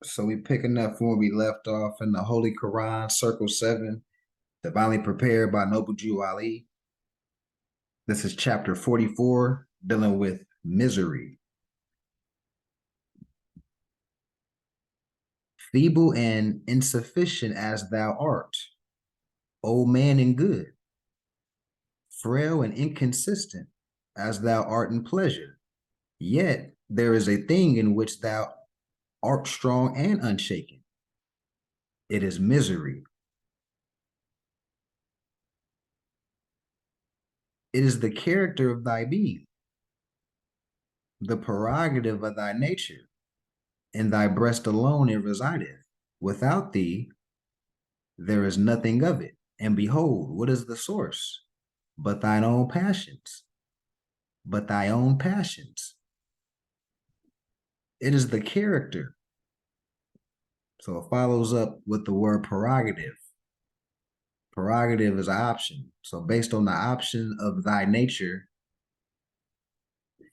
So we picking up from where we left off in the Holy Quran, Circle 7, divinely prepared by Noble Jew Ali. This is chapter 44, dealing with misery. Feeble and insufficient as thou art, old man and good, frail and inconsistent as thou art in pleasure, yet there is a thing in which thou art strong and unshaken. It is misery. It is the character of thy being, the prerogative of thy nature. In thy breast alone it resideth. Without thee, there is nothing of it. And behold, what is the source? But thine own passions. But thy own passions. It is the character. So it follows up with the word prerogative. Prerogative is an option. So based on the option of thy nature,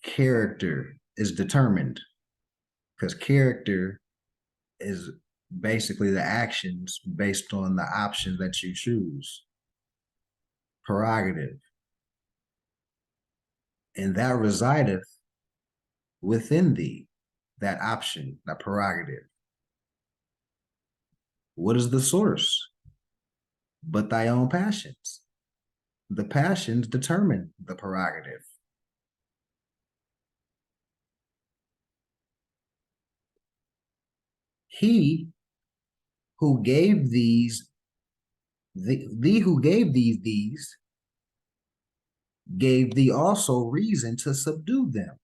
character is determined. Because character is basically the actions based on the options that you choose. Prerogative. And that resideth within thee, that option, that prerogative. What is the source? But thy own passions. The passions determine the prerogative. He who gave these, thee who gave these, gave thee also reason to subdue them,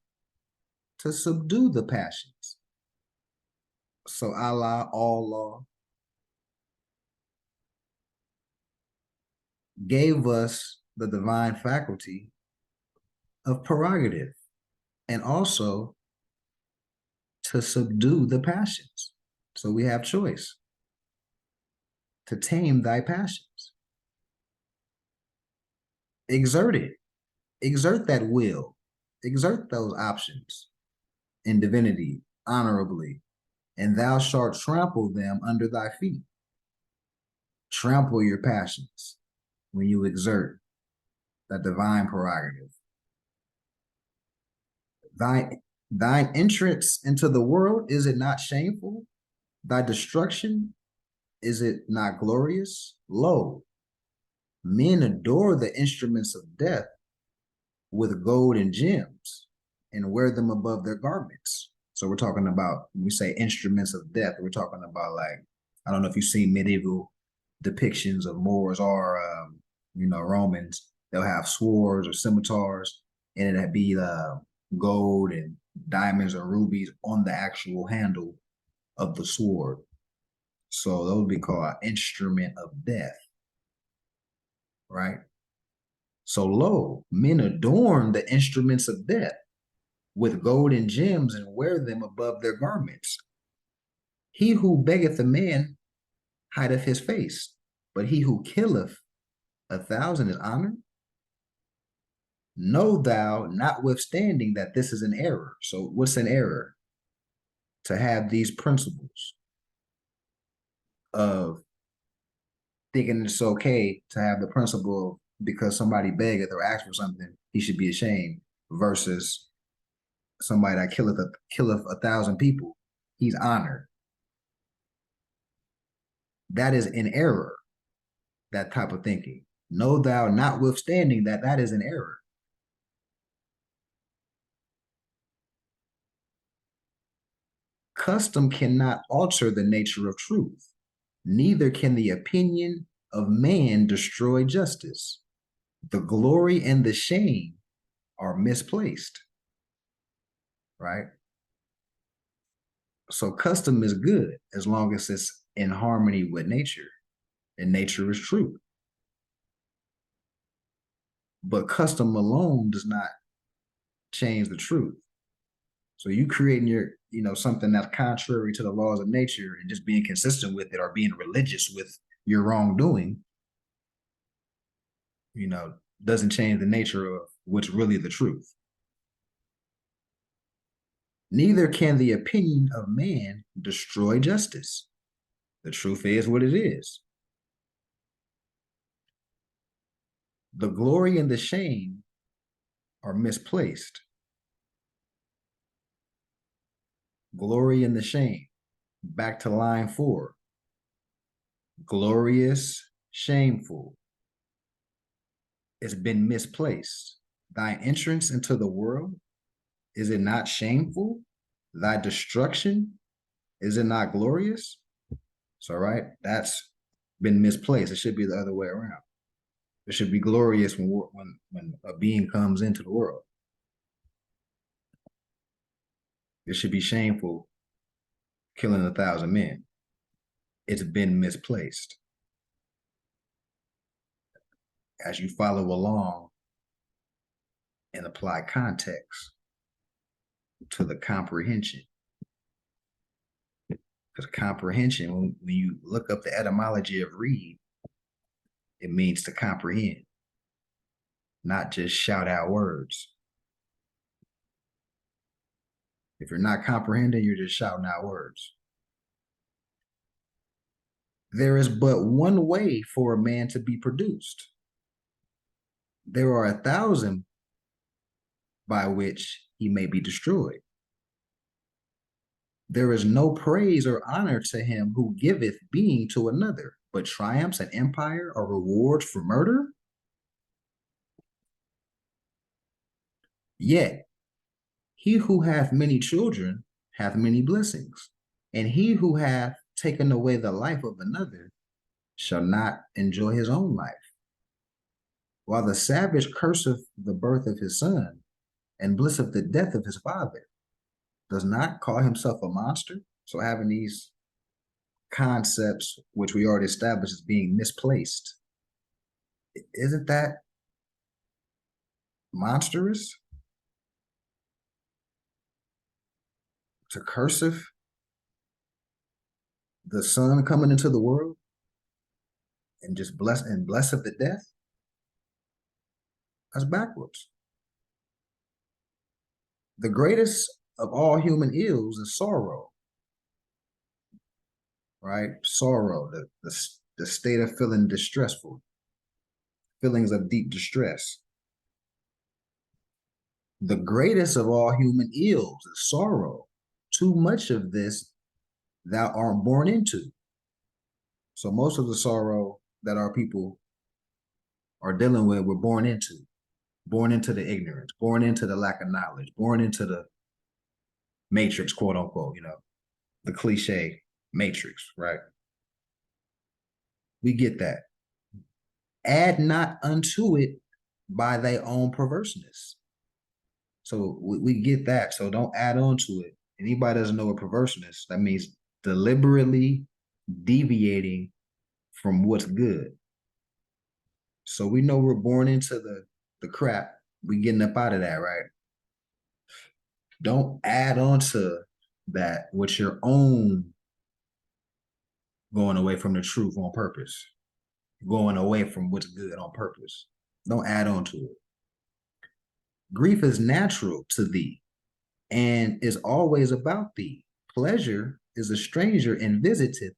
to subdue the passions. So Allah, gave us the divine faculty of prerogative and also to subdue the passions. So we have choice to tame thy passions. Exert it. Exert that will. Exert those options in divinity honorably, and thou shalt trample them under thy feet. Trample your passions when you exert that divine prerogative. Thine entrance into the world, is it not shameful? Thy destruction, is it not glorious? Lo, men adore the instruments of death with gold and gems and wear them above their garments. So we're talking about, when we say instruments of death, we're talking about, like, I don't know if you've seen medieval depictions of Moors or, Romans. They'll have swords or scimitars, and it'd be gold and diamonds or rubies on the actual handle of the sword. So those would be called an instrument of death, right? So lo, men adorn the instruments of death with gold and gems and wear them above their garments. He who beggeth a man hideth his face, but he who killeth 1,000 is honored. Know thou, notwithstanding, that this is an error. So what's an error? To have these principles of thinking it's okay to have the principle of, because somebody beggeth or asks for something, he should be ashamed, versus somebody that killeth 1,000 people, he's honored. That is an error, that type of thinking. Know thou, notwithstanding, that that is an error. Custom cannot alter the nature of truth, neither can the opinion of man destroy justice. The glory and the shame are misplaced, right? So custom is good as long as it's in harmony with nature, and nature is true. But custom alone does not change the truth. So you creating something that's contrary to the laws of nature and just being consistent with it, or being religious with your wrongdoing, doesn't change the nature of what's really the truth. Neither can the opinion of man destroy justice. The truth is what it is. The glory and the shame are misplaced. Glory and the shame. Back to line 4. Glorious, shameful. It's been misplaced. Thy entrance into the world, is it not shameful? Thy destruction, is it not glorious? So, right, that's been misplaced. It should be the other way around. It should be glorious when a being comes into the world. It should be shameful killing 1,000 men. It's been misplaced. As you follow along and apply context to the comprehension. Because comprehension, when you look up the etymology of read, it means to comprehend, not just shout out words. If you're not comprehending, you're just shouting out words. There is but one way for a man to be produced. There are 1,000 by which he may be destroyed. There is no praise or honor to him who giveth being to another, but triumphs and empire or rewards for murder. Yet he who hath many children hath many blessings, and he who hath taken away the life of another shall not enjoy his own life. While the savage curseth the birth of his son, and blesseth the death of his father, does not call himself a monster. So having these concepts, which we already established as being misplaced, isn't that monstrous? To curseth the son coming into the world and just blesseth the death? That's backwards. The greatest of all human ills is sorrow, right? Sorrow, the state of feeling distressful, feelings of deep distress. The greatest of all human ills is sorrow. Too much of this thou art born into. So most of the sorrow that our people are dealing with, we're born into the ignorance, born into the lack of knowledge, born into the matrix, quote unquote, the cliche matrix, right? We get that. Add not unto it by thy own perverseness. So we get that. So don't add on to it. Anybody doesn't know what perverseness, that means deliberately deviating from what's good. So we know we're born into the crap. We getting up out of that, right? Don't add on to that with your own going away from the truth on purpose, going away from what's good on purpose. Don't add on to it. Grief is natural to thee and is always about thee. Pleasure is a stranger and visiteth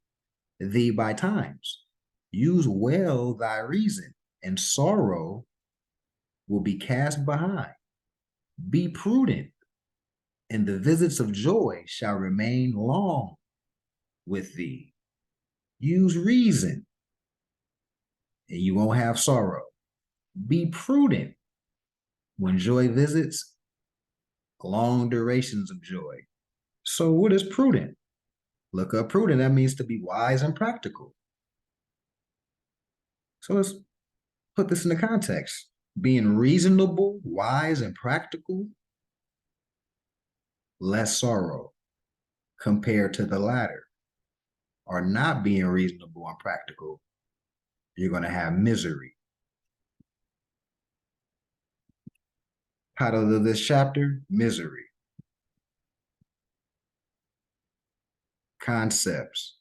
thee by times. Use well thy reason, and sorrow will be cast behind. Be prudent, and the visits of joy shall remain long with thee. Use reason, and you won't have sorrow. Be prudent. When joy visits, long durations of joy. So what is prudent? Look up prudent. That means to be wise and practical. So let's put this into context. Being reasonable, wise, and practical, less sorrow compared to the latter. Or not being reasonable and practical, you're going to have misery. Title of this chapter, Misery. Concepts.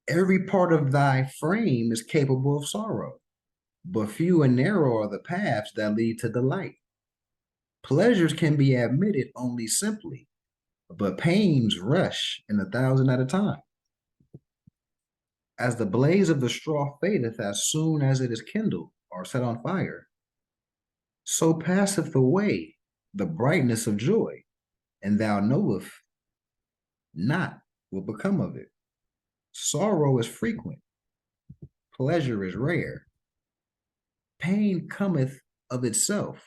Every part of thy frame is capable of sorrow. but few and narrow are the paths that lead to delight. Pleasures can be admitted only simply, but pains rush in 1,000 at a time. As the blaze of the straw fadeth as soon as it is kindled or set on fire, so passeth away the brightness of joy, and thou knowest not what become of it. Sorrow is frequent, pleasure is rare. Pain cometh of itself,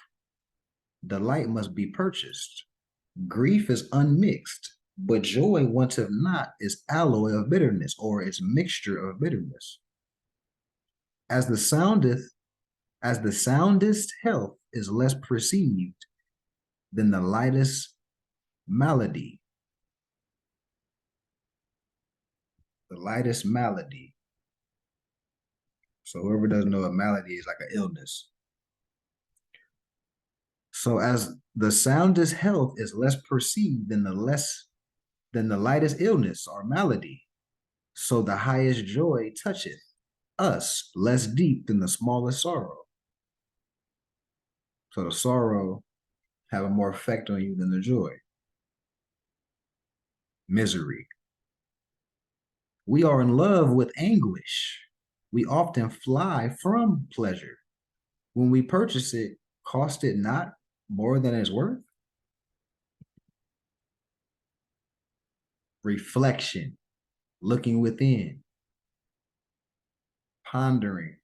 delight must be purchased. Grief is unmixed, but joy wanteth not its alloy of bitterness or its mixture of bitterness. As the soundest health is less perceived than the lightest malady. The lightest malady. So whoever doesn't know what malady is, like an illness. So as the soundest health is less perceived than the lightest illness or malady, so the highest joy toucheth us less deep than the smallest sorrow. So the sorrow have a more effect on you than the joy. Misery. We are in love with anguish. We often fly from pleasure. When we purchase it, cost it not more than it's worth? Reflection, looking within, pondering,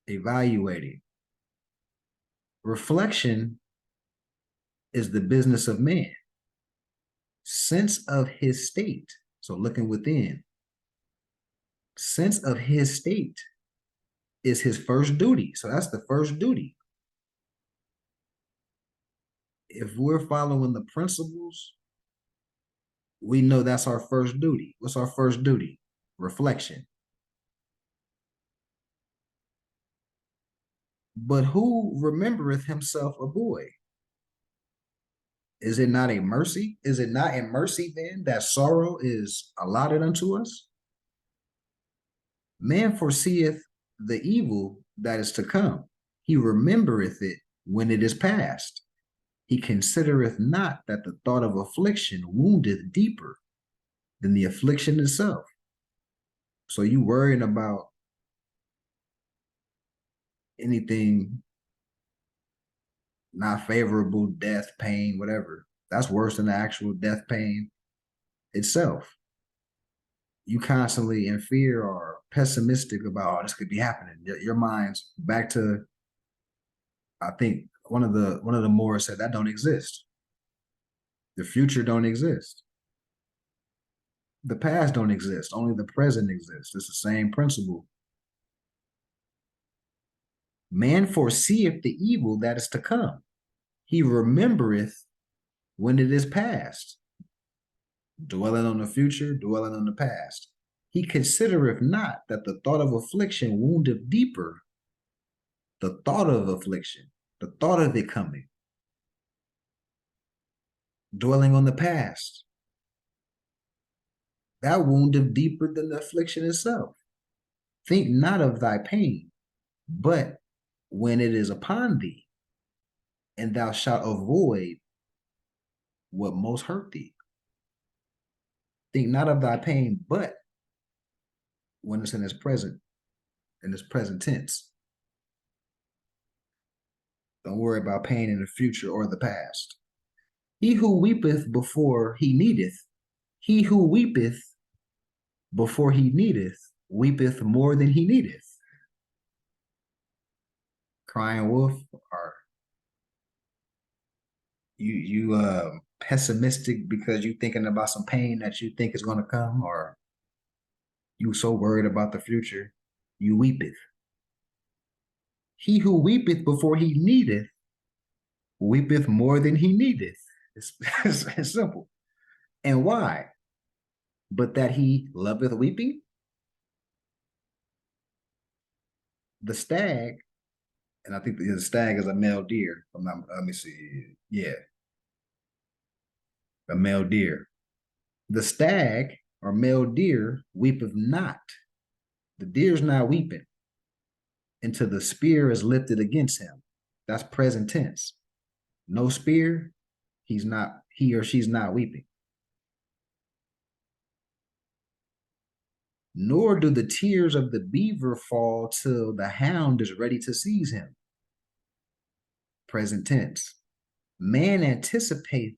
evaluating. Reflection is the business of man. Sense of his state, so looking within. Sense of his state is his first duty. So that's the first duty. If we're following the principles, we know that's our first duty. What's our first duty? Reflection. But who remembereth himself a boy? Is it not a mercy? Is it not a mercy then that sorrow is allotted unto us? Man foreseeth the evil that is to come. He remembereth it when it is past. He considereth not that the thought of affliction woundeth deeper than the affliction itself. So you worrying about anything not favorable, death, pain, whatever. That's worse than the actual death pain itself. You constantly in fear or pessimistic about, oh, this could be happening. Your mind's back to, I think one of the Moors said that don't exist. The future don't exist. The past don't exist. Only the present exists. It's the same principle. Man foreseeth the evil that is to come. He remembereth when it is past. Dwelling on the future, dwelling on the past. He considereth not that the thought of affliction woundeth deeper. The thought of affliction, the thought of it coming. Dwelling on the past. That woundeth deeper than the affliction itself. Think not of thy pain, but when it is upon thee, and thou shalt avoid what most hurt thee. Think not of thy pain, but when it's in its present tense. Don't worry about pain in the future or the past. He who weepeth before he needeth, he who weepeth before he needeth, weepeth more than he needeth. Crying wolf, or you pessimistic because you thinking about some pain that you think is gonna come, or you so worried about the future, you weepeth. He who weepeth before he needeth, weepeth more than he needeth. It's simple. And why? But that he loveth weeping? The stag, and I think the stag is a male deer. Let me see. Yeah, a male deer. The stag or male deer weepeth not. The deer's not weeping. until the spear is lifted against him. That's present tense. No spear, he or she's not weeping. Nor do the tears of the beaver fall till the hound is ready to seize him. Present tense. Man anticipates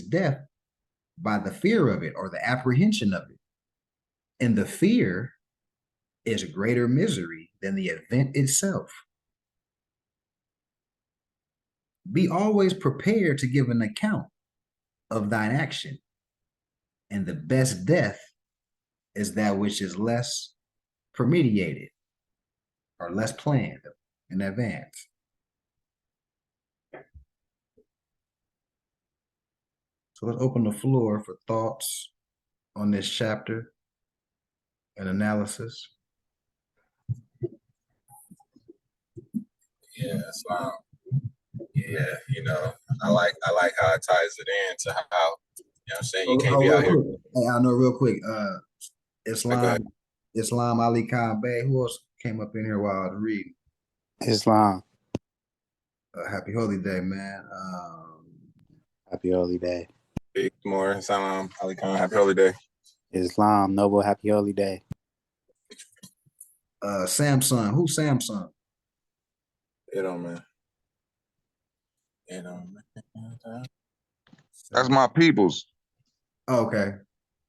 death by the fear of it or the apprehension of it. And the fear is greater misery than the event itself. Be always prepared to give an account of thine action. And the best death is that which is less premeditated or less planned in advance. So let's open the floor for thoughts on this chapter and analysis. Yeah, Islam. Yeah, I like how it ties it into how, what I'm saying, you can't be out here. Hey, I know real quick. Islam Ali Khan Bey. Who else came up in here while I was reading? Islam. Happy Holy Day, man. Happy Holy Day. Big more. Salam Ali Khan. Happy Holy Day. Islam Noble. Happy Holy Day. Samsung. Who's Samsung? It don't matter. It don't matter. That's my peoples. Okay.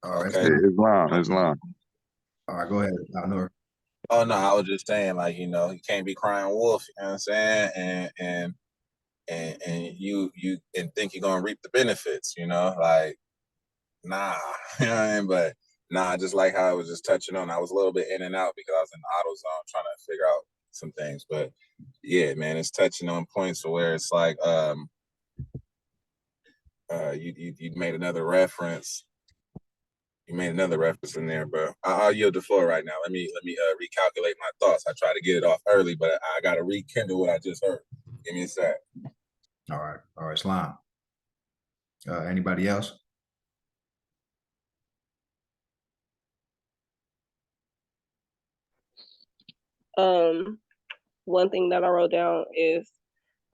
All right. Okay. Islam. All right, go ahead. Oh no, I was just saying, like, you can't be crying wolf, you know what I'm saying? And you think you're gonna reap the benefits, like, nah, you know what I mean? But nah, just like how I was just touching on, I was a little bit in and out because I was in the auto zone trying to figure out some things. But yeah, man, it's touching on points where it's like you made another reference. You made another reference in there, bro. I'll yield the floor right now. Let me recalculate my thoughts. I try to get it off early, but I gotta rekindle what I just heard. Give me a sec. All right, Slime. Anybody else? One thing that I wrote down is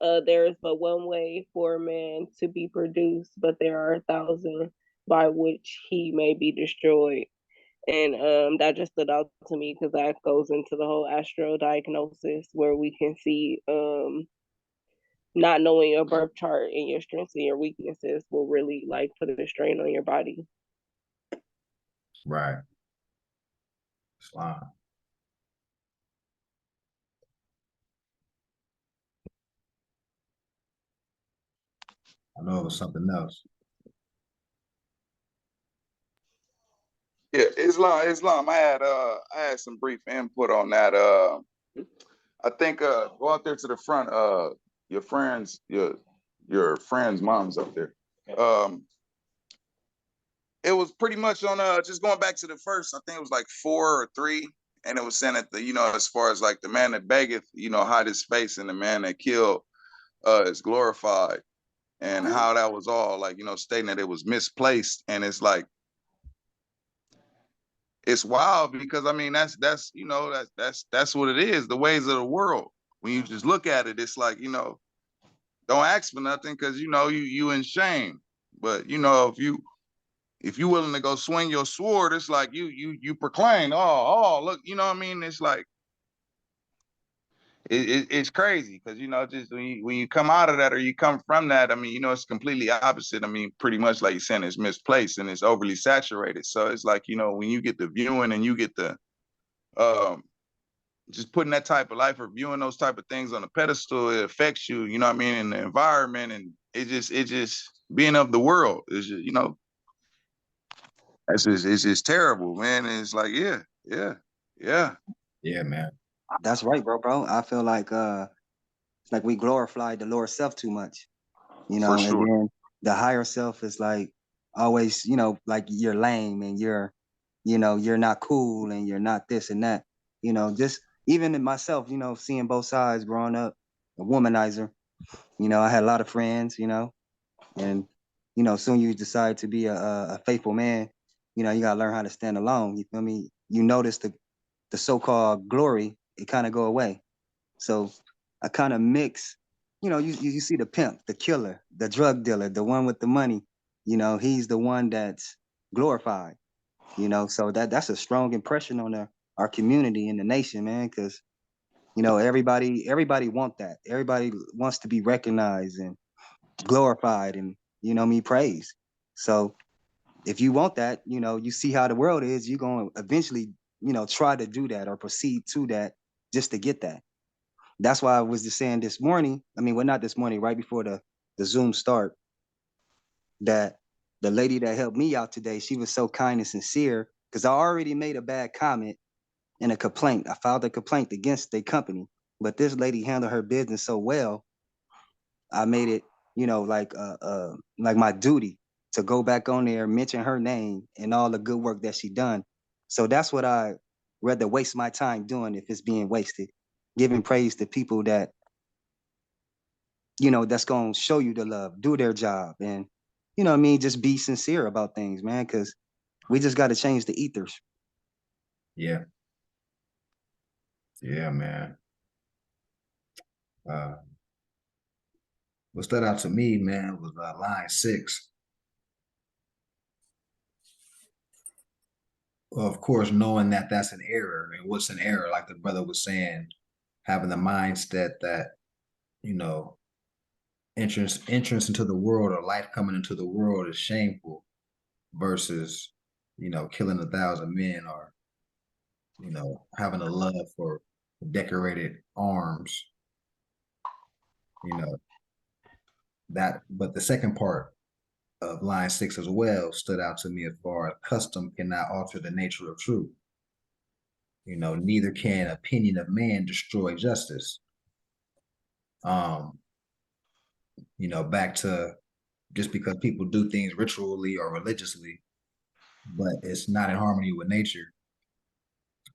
there is but one way for man to be produced, but there are 1,000 by which he may be destroyed. And that just stood out to me because that goes into the whole astral diagnosis where we can see not knowing your birth chart and your strengths and your weaknesses will really like put a strain on your body. Right. Slime. I know it was something else. Yeah, Islam. I had some brief input on that. I think go out there to the front. Your friends mom's up there. It was pretty much on just going back to the first. I think it was like 4 or 3, and it was saying that as far as like the man that beggeth, hide his face, and the man that killed is glorified, and how that was all like stating that it was misplaced, and it's like. It's wild because I mean that's what it is. The ways of the world. When you just look at it, it's like don't ask for nothing because you in shame. But if you willing to go swing your sword, it's like you proclaim. Oh look, what I mean. It's like it's crazy because just when you come out of that or you come from that, I mean it's completely opposite. I mean pretty much like you're saying, it's misplaced and it's overly saturated. So it's like when you get the viewing and you get the just putting that type of life or viewing those type of things on a pedestal, it affects you. You know what I mean, in the environment, and it just being of the world is just, it's just terrible, man. And it's like Yeah, man. That's right, bro. I feel like it's like we glorify the lower self too much, For sure. and then the higher self is like always, like you're lame and you're not cool and you're not this and that, just even in myself, seeing both sides growing up, a womanizer, I had a lot of friends, and soon you decide to be a faithful man, you gotta learn how to stand alone. You feel me? You notice the so-called glory it kind of go away. So I kind of mix, you know, you see the pimp, the killer, the drug dealer, the one with the money, you know, he's the one that's glorified, you know, so that's a strong impression on our community and the nation, man, because, you know, everybody want that. Everybody wants to be recognized and glorified and, you know, praised. So if you want that, you know, you see how the world is, you're going to eventually, you know, try to do that or proceed to that just to get that. That's why I was just saying this morning, I mean, well, not this morning, right before the Zoom start, that the lady that helped me out today, she was so kind and sincere because I already made a bad comment and a complaint. I filed a complaint against the company, but this lady handled her business so well, I made it, you know, like my duty to go back on there, mention her name and all the good work that she done. So that's what I rather waste my time doing if it's being wasted, giving praise to people that, you know, that's going to show you the love, do their job. And, you know what I mean? Just be sincere about things, man, because we just got to change the ethers. Yeah. Yeah, man. What stood out to me, man, was line 6. Well, of course, knowing that that's an error, and what's an error, like the brother was saying, having the mindset that, you know, entrance into the world or life coming into the world is shameful versus, you know, killing 1,000 men or, you know, having a love for decorated arms, you know, that. But the second part of line 6 as well stood out to me as far as custom cannot alter the nature of truth. You know, neither can opinion of man destroy justice. You know, back to just because people do things ritually or religiously, but it's not in harmony with nature,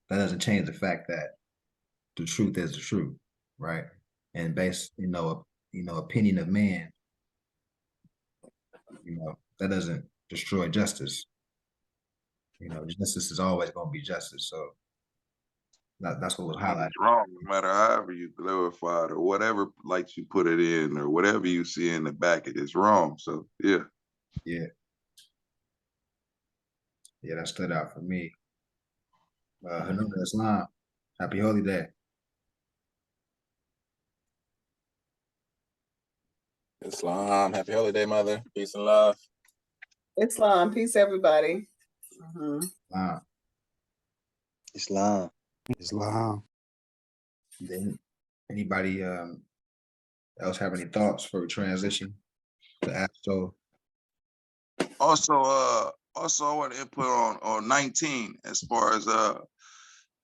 that doesn't change the fact that the truth is the truth, right? And based, you know, opinion of man, you know, that doesn't destroy justice. You know, justice is always going to be justice. So that's what was highlighted. It's wrong, no matter however you glorify it or whatever light you put it in or whatever you see in the back, it is wrong. So yeah. Yeah. Yeah, that stood out for me. Hanuna Islam, happy holy day. Islam, happy holiday, mother. Peace and love. Islam, peace, everybody. Wow. Islam. Islam. Then anybody else have any thoughts for transition to Astro? Also, I want to input on 19 as far as the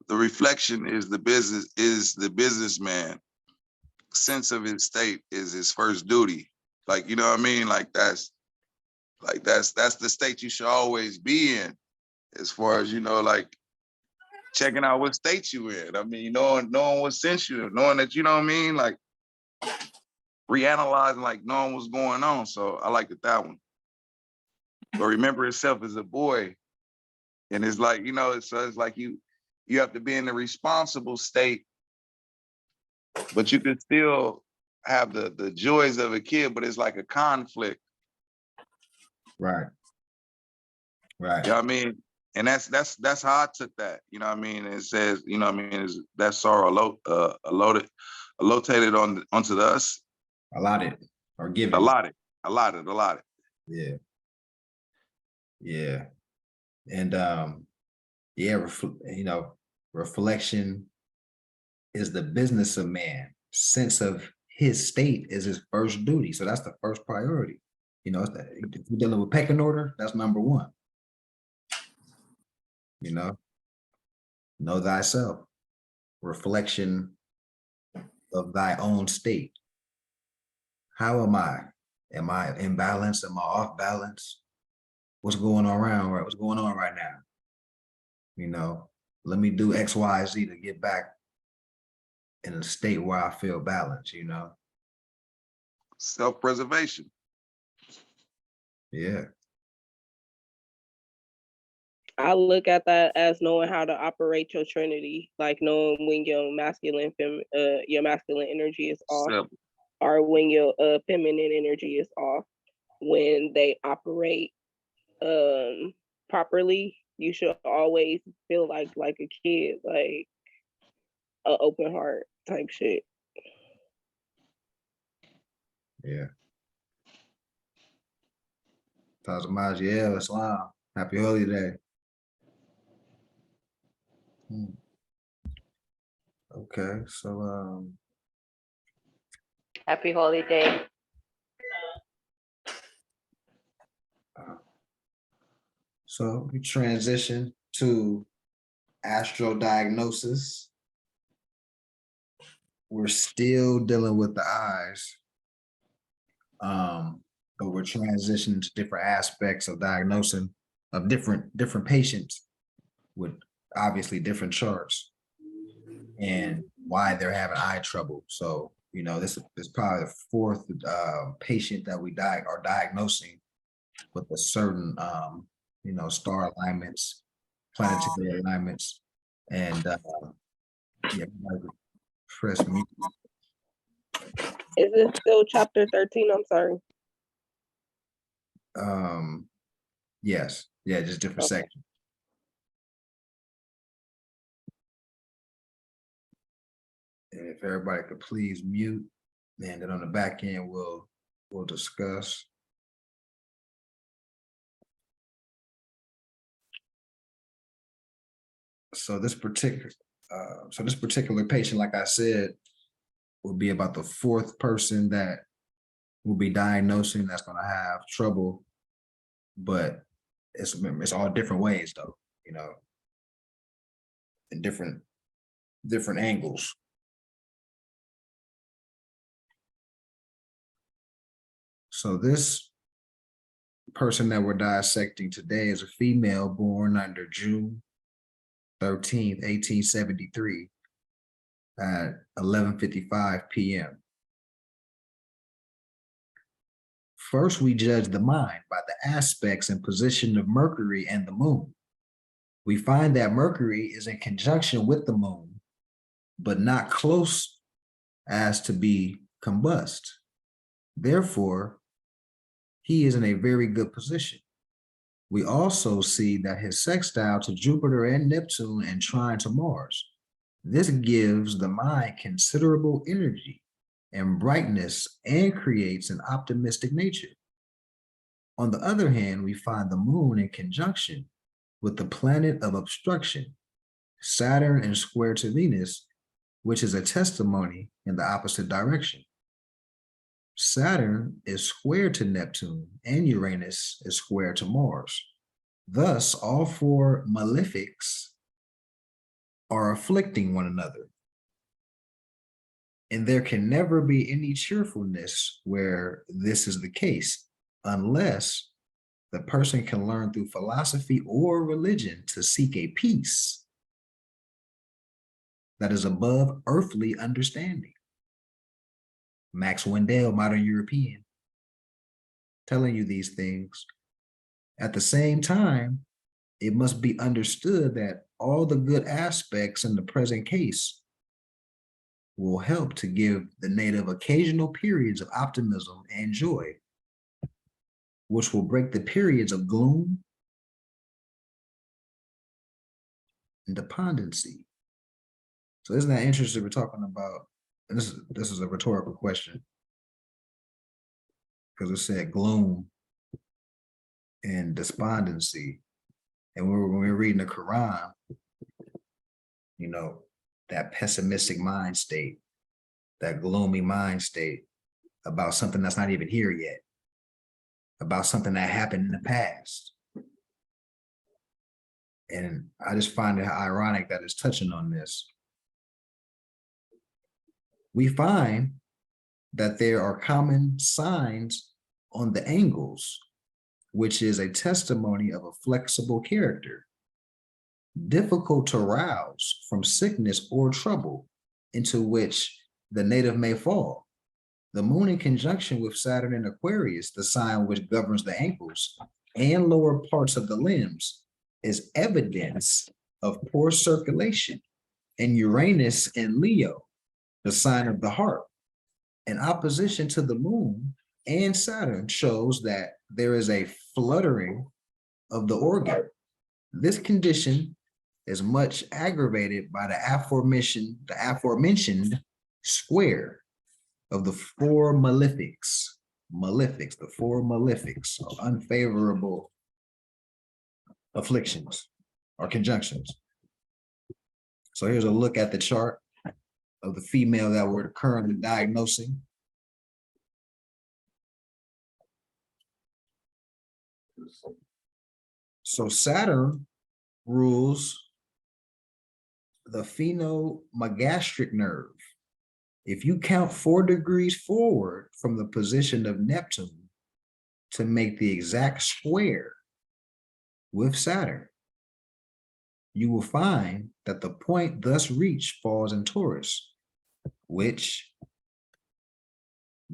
reflection is the businessman. Sense of his state is his first duty. Like, you know what I mean? Like that's the state you should always be in, as far as, you know, like checking out what state you in. I mean, knowing what sense you in, knowing that, you know what I mean? Like reanalyzing, like knowing what's going on. So I like that one. But remember itself as a boy. And it's like, you know, it's like you have to be in the responsible state, but you can still have the joys of a kid, but it's like a conflict. Right. Right. You know what I mean? And that's how I took that. You know what I mean? It says, you know what I mean, is that sorrow located onto us. Allotted or given. Allotted. Yeah. Yeah. And yeah, you know, reflection is the business of man. Sense of his state is his first duty. So that's the first priority. You know, if you're dealing with pecking order, that's number one. You know thyself. Reflection of thy own state. How am I? Am I in balance? Am I off balance? What's going on what's going on right now? You know, let me do X, Y, Z to get back in a state where I feel balanced, you know? Self-preservation. Yeah. I look at that as knowing how to operate your trinity, like knowing when your your masculine energy is off, Simple. or when your feminine energy is off. When they operate properly, you should always feel like a kid, like an open heart type shit. Yeah. Tazamajiel Islam. Happy Holy Day. Okay, so Happy holiday. so we transition to astral diagnosis. We're still dealing with the eyes. But we're transitioning to different aspects of diagnosing of different patients with obviously different charts and why they're having eye trouble. So, you know, this is probably the fourth patient that we are diagnosing with a certain you know, star alignments, planetary alignments, and yeah, press mute. Is it still chapter 13? I'm sorry. Yes, yeah, just different Okay. sections. And if everybody could please mute, and then on the back end we'll discuss. So this particular patient, like I said, will be about the fourth person that will be diagnosing that's going to have trouble, but it's all different ways though, you know, in different angles. So this person that we're dissecting today is a female born under June 13th, 1873 at 11:55 p.m. First, we judge the mind by the aspects and position of Mercury and the moon. We find that Mercury is in conjunction with the moon, but not close as to be combust. Therefore, he is in a very good position. We also see that his sextile to Jupiter and Neptune and trine to Mars. This gives the mind considerable energy and brightness and creates an optimistic nature. On the other hand, we find the moon in conjunction with the planet of obstruction, Saturn and square to Venus, which is a testimony in the opposite direction. Saturn is square to Neptune and Uranus is square to Mars. Thus, all four malefics are afflicting one another. And there can never be any cheerfulness where this is the case, unless the person can learn through philosophy or religion to seek a peace that is above earthly understanding. Max Wendell, Modern European, telling you these things. At the same time, it must be understood that all the good aspects in the present case will help to give the native occasional periods of optimism and joy, which will break the periods of gloom and despondency. So isn't that interesting? We're talking about, and this is a rhetorical question, because it said gloom and despondency. And when we're reading the Quran, you know, that pessimistic mind state, that gloomy mind state about something that's not even here yet, about something that happened in the past. And I just find it ironic that it's touching on this. We find that there are common signs on the angles, which is a testimony of a flexible character, difficult to rouse from sickness or trouble into which the native may fall. The moon in conjunction with Saturn in Aquarius, the sign which governs the ankles and lower parts of the limbs, is evidence of poor circulation, and Uranus in Leo, the sign of the heart, in opposition to the moon and Saturn, shows that there is a fluttering of the organ. This condition is much aggravated by the aforementioned square of the four malefics, the four malefics, or unfavorable afflictions or conjunctions. So here's a look at the chart of the female that we're currently diagnosing. So Saturn rules the phenomegastric nerve. If you count 4 degrees forward from the position of Neptune to make the exact square with Saturn, you will find that the point thus reached falls in Taurus, which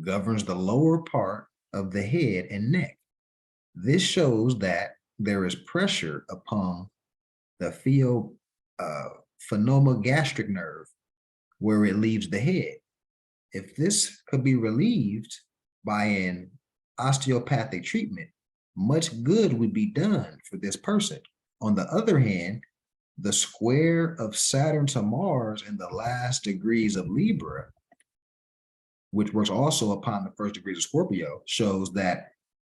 governs the lower part of the head and neck. This shows that there is pressure upon the phenomegastric nerve where it leaves the head. If this could be relieved by an osteopathic treatment, much good would be done for this person. On the other hand, the square of Saturn to Mars in the last degrees of Libra, which works also upon the first degrees of Scorpio, shows that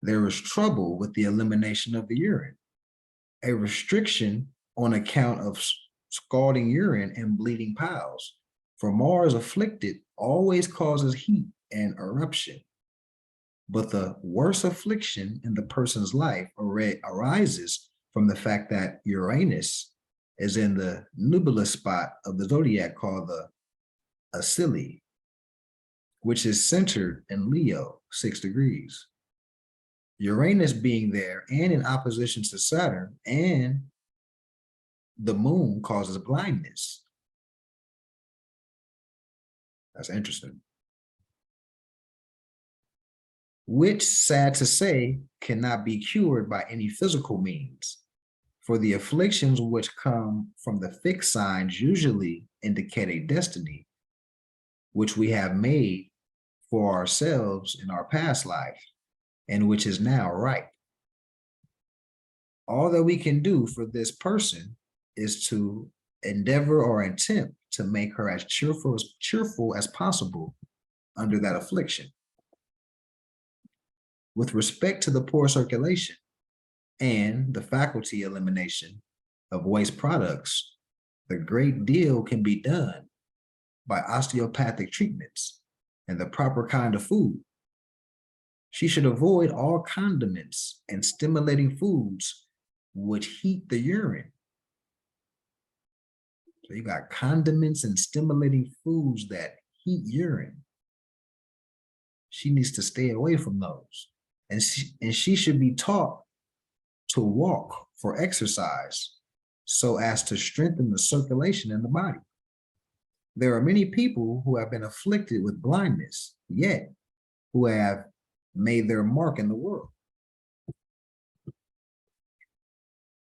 there is trouble with the elimination of the urine. A restriction on account of scalding urine and bleeding piles. For Mars afflicted always causes heat and eruption. But the worst affliction in the person's life arises from the fact that Uranus is in the nebulous spot of the zodiac called the Ascilli, which is centered in Leo, 6 degrees. Uranus being there and in opposition to Saturn and the moon causes blindness. That's interesting. Which, sad to say, cannot be cured by any physical means. For the afflictions which come from the fixed signs usually indicate a destiny which we have made for ourselves in our past life, and which is now ripe. All that we can do for this person is to endeavor or attempt to make her as cheerful as possible under that affliction. With respect to the poor circulation and the faculty elimination of waste products, a great deal can be done by osteopathic treatments and the proper kind of food. She should avoid all condiments and stimulating foods which heat the urine. So you got condiments and stimulating foods that heat urine. She needs to stay away from those. And she should be taught to walk for exercise so as to strengthen the circulation in the body. There are many people who have been afflicted with blindness, yet who have made their mark in the world.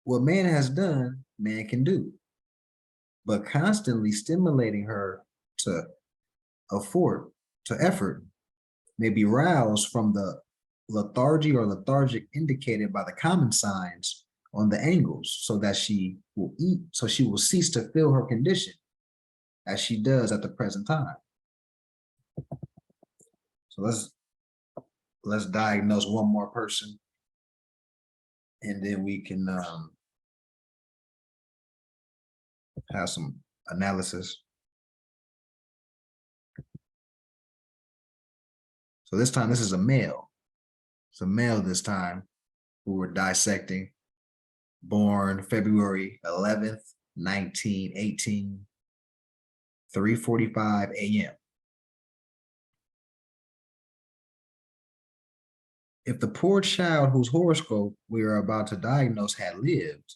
What man has done, man can do. But constantly stimulating her to effort may be roused from the lethargy or lethargic indicated by the common signs on the angles, so that she will cease to feel her condition as she does at the present time. So let's diagnose one more person, and then we can have some analysis. So this time, this is a male. It's a male this time who we're dissecting, born February 11th, 1918, 3:45 a.m. If the poor child whose horoscope we are about to diagnose had lived,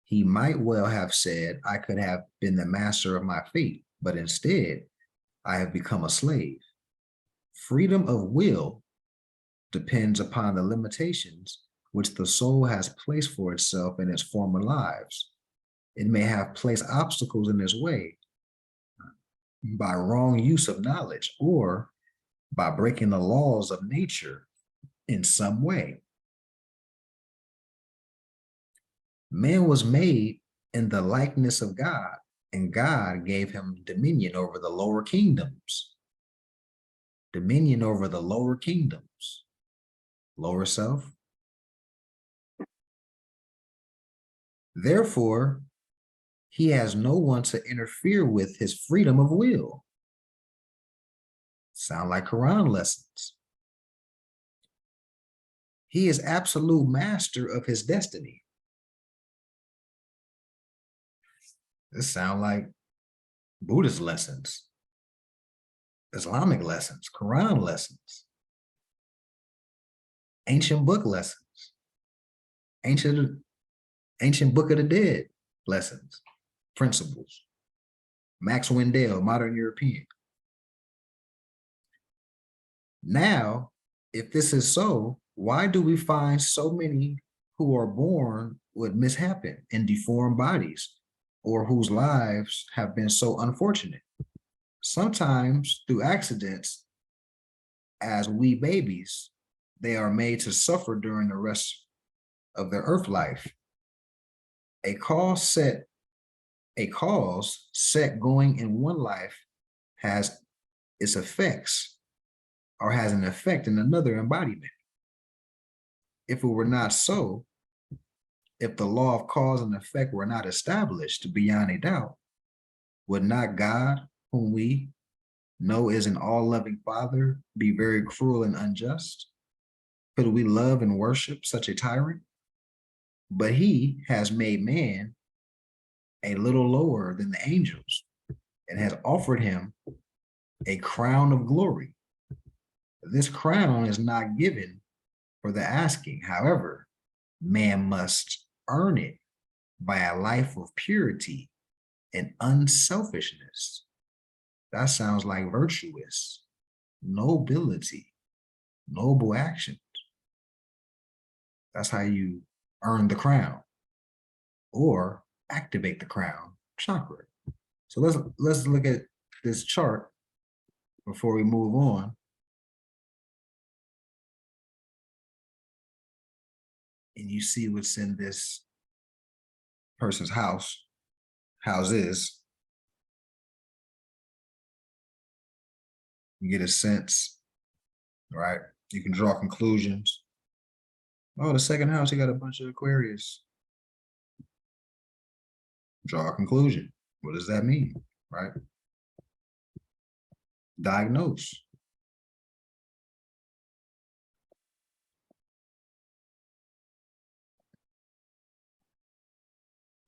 he might well have said, I could have been the master of my fate, but instead, I have become a slave. Freedom of will depends upon the limitations which the soul has placed for itself in its former lives. It may have placed obstacles in its way by wrong use of knowledge or by breaking the laws of nature in some way. Man was made in the likeness of God, and God gave him dominion over the lower kingdoms. Dominion over the lower kingdoms. Lower self. Therefore, he has no one to interfere with his freedom of will. Sound like Quran lessons. He is absolute master of his destiny. This sound like Buddhist lessons, Islamic lessons, Quran lessons, ancient book lessons, ancient Book of the Dead lessons, principles. Max Wendell, Modern European. Now, if this is so, why do we find so many who are born with mishappen and deformed bodies, or whose lives have been so unfortunate? Sometimes through accidents, as wee babies, they are made to suffer during the rest of their earth life. A cause set going in one life has its effects, or has an effect in another embodiment. If it were not so, if the law of cause and effect were not established beyond a doubt, would not God, whom we know is an all-loving Father, be very cruel and unjust? Could we love and worship such a tyrant? But he has made man a little lower than the angels and has offered him a crown of glory. This crown is not given for the asking. However, man must earn it by a life of purity and unselfishness. That sounds like virtuous, nobility, noble actions. That's how you earn the crown or activate the crown chakra. So let's look at this chart before we move on. And you see what's in this person's houses. You get a sense, right? You can draw conclusions. Oh, the second house, you got a bunch of Aquarius. Draw a conclusion. What does that mean, right? Diagnose.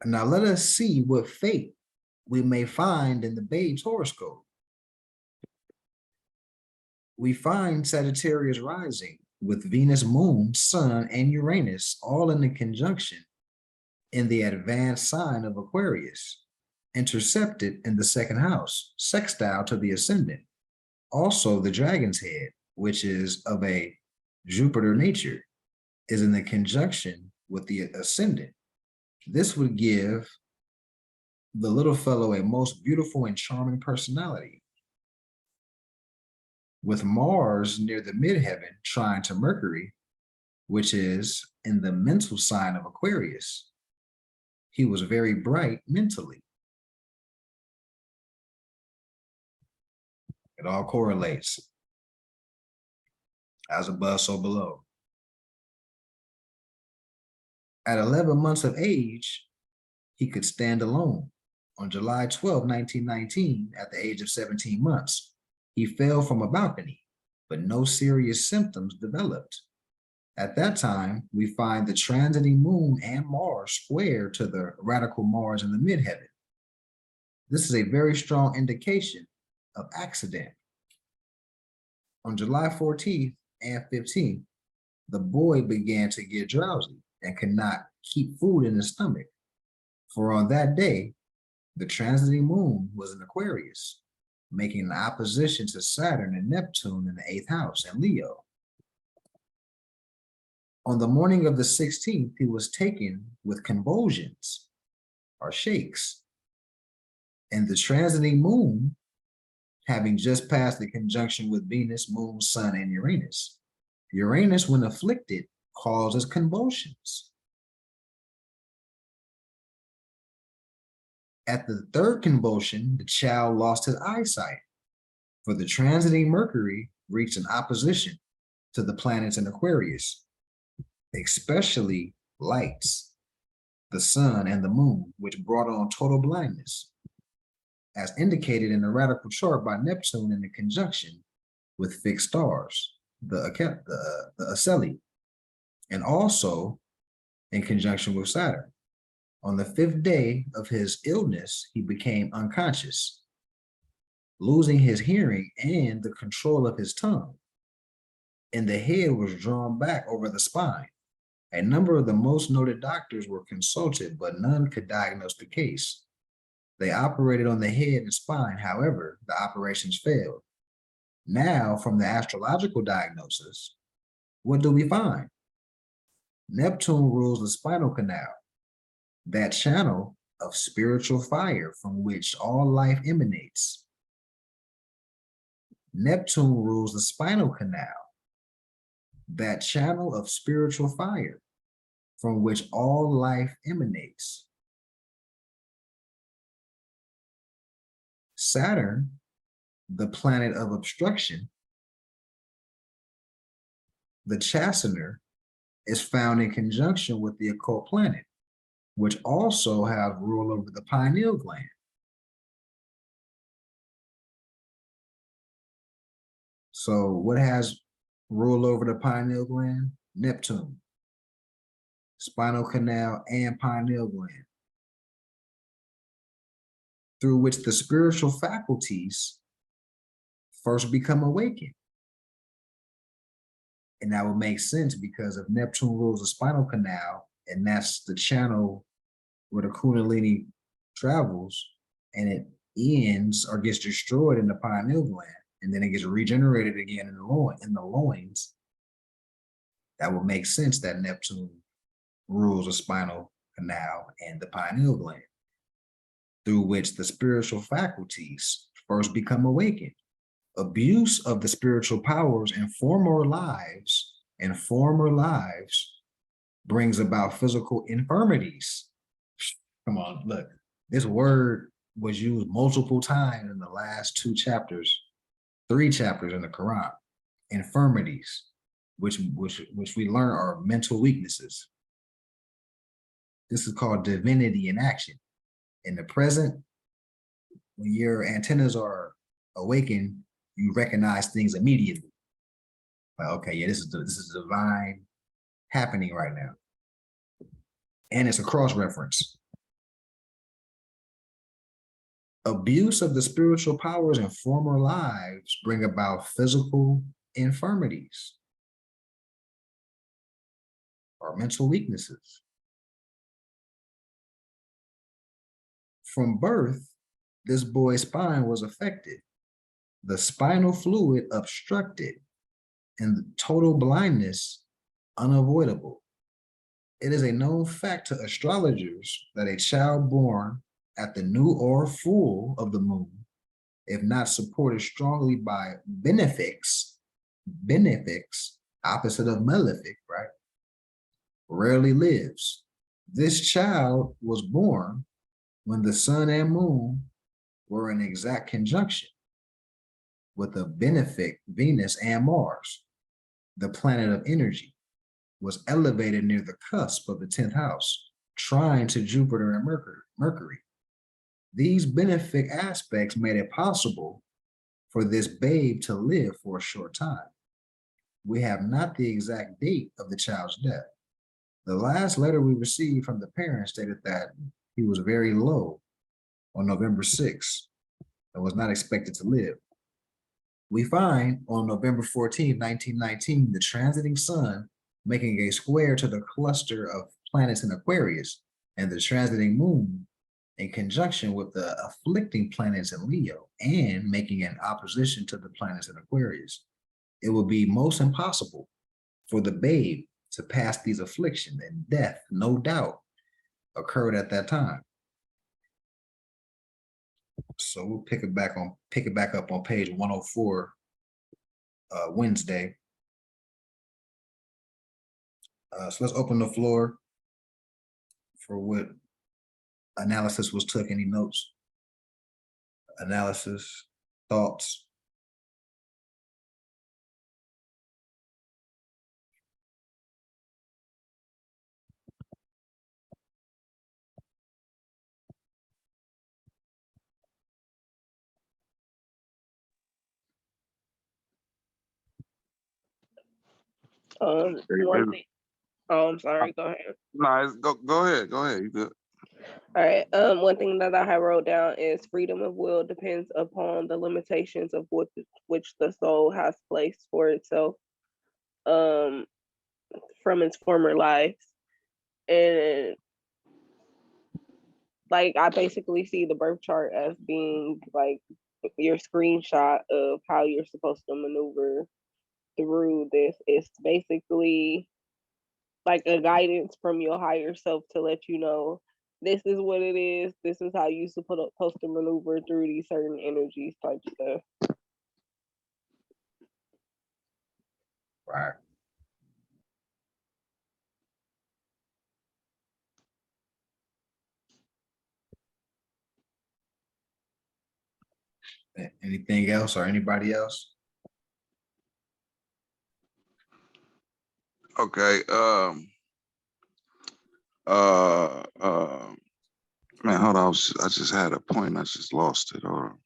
Now let us see what fate we may find in the babe's horoscope. We find Sagittarius rising with Venus, Moon, Sun, and Uranus all in the conjunction in the advanced sign of Aquarius, intercepted in the second house, sextile to the ascendant. Also, the dragon's head, which is of a Jupiter nature, is in the conjunction with the ascendant. This would give the little fellow a most beautiful and charming personality. With Mars near the midheaven trine to Mercury, which is in the mental sign of Aquarius, he was very bright mentally. It all correlates. As above, so below. At 11 months of age, he could stand alone. On July 12, 1919, at the age of 17 months, he fell from a balcony, but no serious symptoms developed. At that time, we find the transiting moon and Mars square to the radical Mars in the midheaven. This is a very strong indication of accident. On July 14th and 15th, the boy began to get drowsy and could not keep food in his stomach. For on that day, the transiting moon was in Aquarius, making an opposition to Saturn and Neptune in the 8th house and Leo. On the morning of the 16th, he was taken with convulsions or shakes, and the transiting moon, having just passed the conjunction with Venus, Moon, Sun, and Uranus. Uranus, when afflicted, causes convulsions. At the third convulsion, the child lost his eyesight, for the transiting Mercury reached an opposition to the planets in Aquarius, especially lights, the sun and the moon, which brought on total blindness, as indicated in the radical chart by Neptune in the conjunction with fixed stars, the Aceli, and also in conjunction with Saturn. On the 5th day of his illness, he became unconscious, losing his hearing and the control of his tongue, and the head was drawn back over the spine. A number of the most noted doctors were consulted, but none could diagnose the case. They operated on the head and spine, however, the operations failed. Now, from the astrological diagnosis, what do we find? Neptune rules the spinal canal, that channel of spiritual fire from which all life emanates. Neptune rules the spinal canal, that channel of spiritual fire from which all life emanates. Saturn, the planet of obstruction, the chastener, is found in conjunction with the occult planet, which also have rule over the pineal gland. So what has rule over the pineal gland? Neptune, spinal canal, and pineal gland, through which the spiritual faculties first become awakened. And that would make sense because if Neptune rules the spinal canal, and that's the channel where the Kundalini travels, and it ends or gets destroyed in the pineal gland, and then it gets regenerated again in the loins, that would make sense that Neptune rules the spinal canal and the pineal gland, through which the spiritual faculties first become awakened. Abuse of the spiritual powers in former lives brings about physical infirmities. Come on, look, this word was used multiple times in the last 3 chapters in the Quran. Infirmities, which we learn are mental weaknesses. This is called divinity in action. In the present, when your antennas are awakened, you recognize things immediately. Like, okay, yeah, this is divine happening right now. And it's a cross-reference. Abuse of the spiritual powers in former lives bring about physical infirmities or mental weaknesses. From birth, this boy's spine was affected, the spinal fluid obstructed, and total blindness unavoidable. It is a known fact to astrologers that a child born at the new or full of the moon, if not supported strongly by benefics, opposite of malefic, right, rarely lives. This child was born when the sun and moon were in exact conjunction with a benefic Venus and Mars. The planet of energy was elevated near the cusp of the 10th house, trine to Jupiter and Mercury. These benefic aspects made it possible for this babe to live for a short time. We have not the exact date of the child's death. The last letter we received from the parents stated that he was very low on November 6th and was not expected to live. We find on November 14, 1919, the transiting sun making a square to the cluster of planets in Aquarius, and the transiting moon in conjunction with the afflicting planets in Leo and making an opposition to the planets in Aquarius. It would be most impossible for the babe to pass these afflictions, and death, no doubt, occurred at that time. So we'll pick it back up on page 104, Wednesday. So let's open the floor for what analysis was took. Any notes? Analysis, thoughts? One thing. Oh, I'm sorry. Go ahead. No, go ahead. Go ahead. You good? All right. One thing that I have wrote down is freedom of will depends upon the limitations of which the soul has placed for itself from its former lives. And like I basically see the birth chart as being like your screenshot of how you're supposed to maneuver through this. It's basically like a guidance from your higher self to let you know this is what it is. This is how you're supposed to maneuver through these certain energies type stuff. Right. Anything else or anybody else? Okay. Man, hold on. I just had a point. I just lost it. Hold on.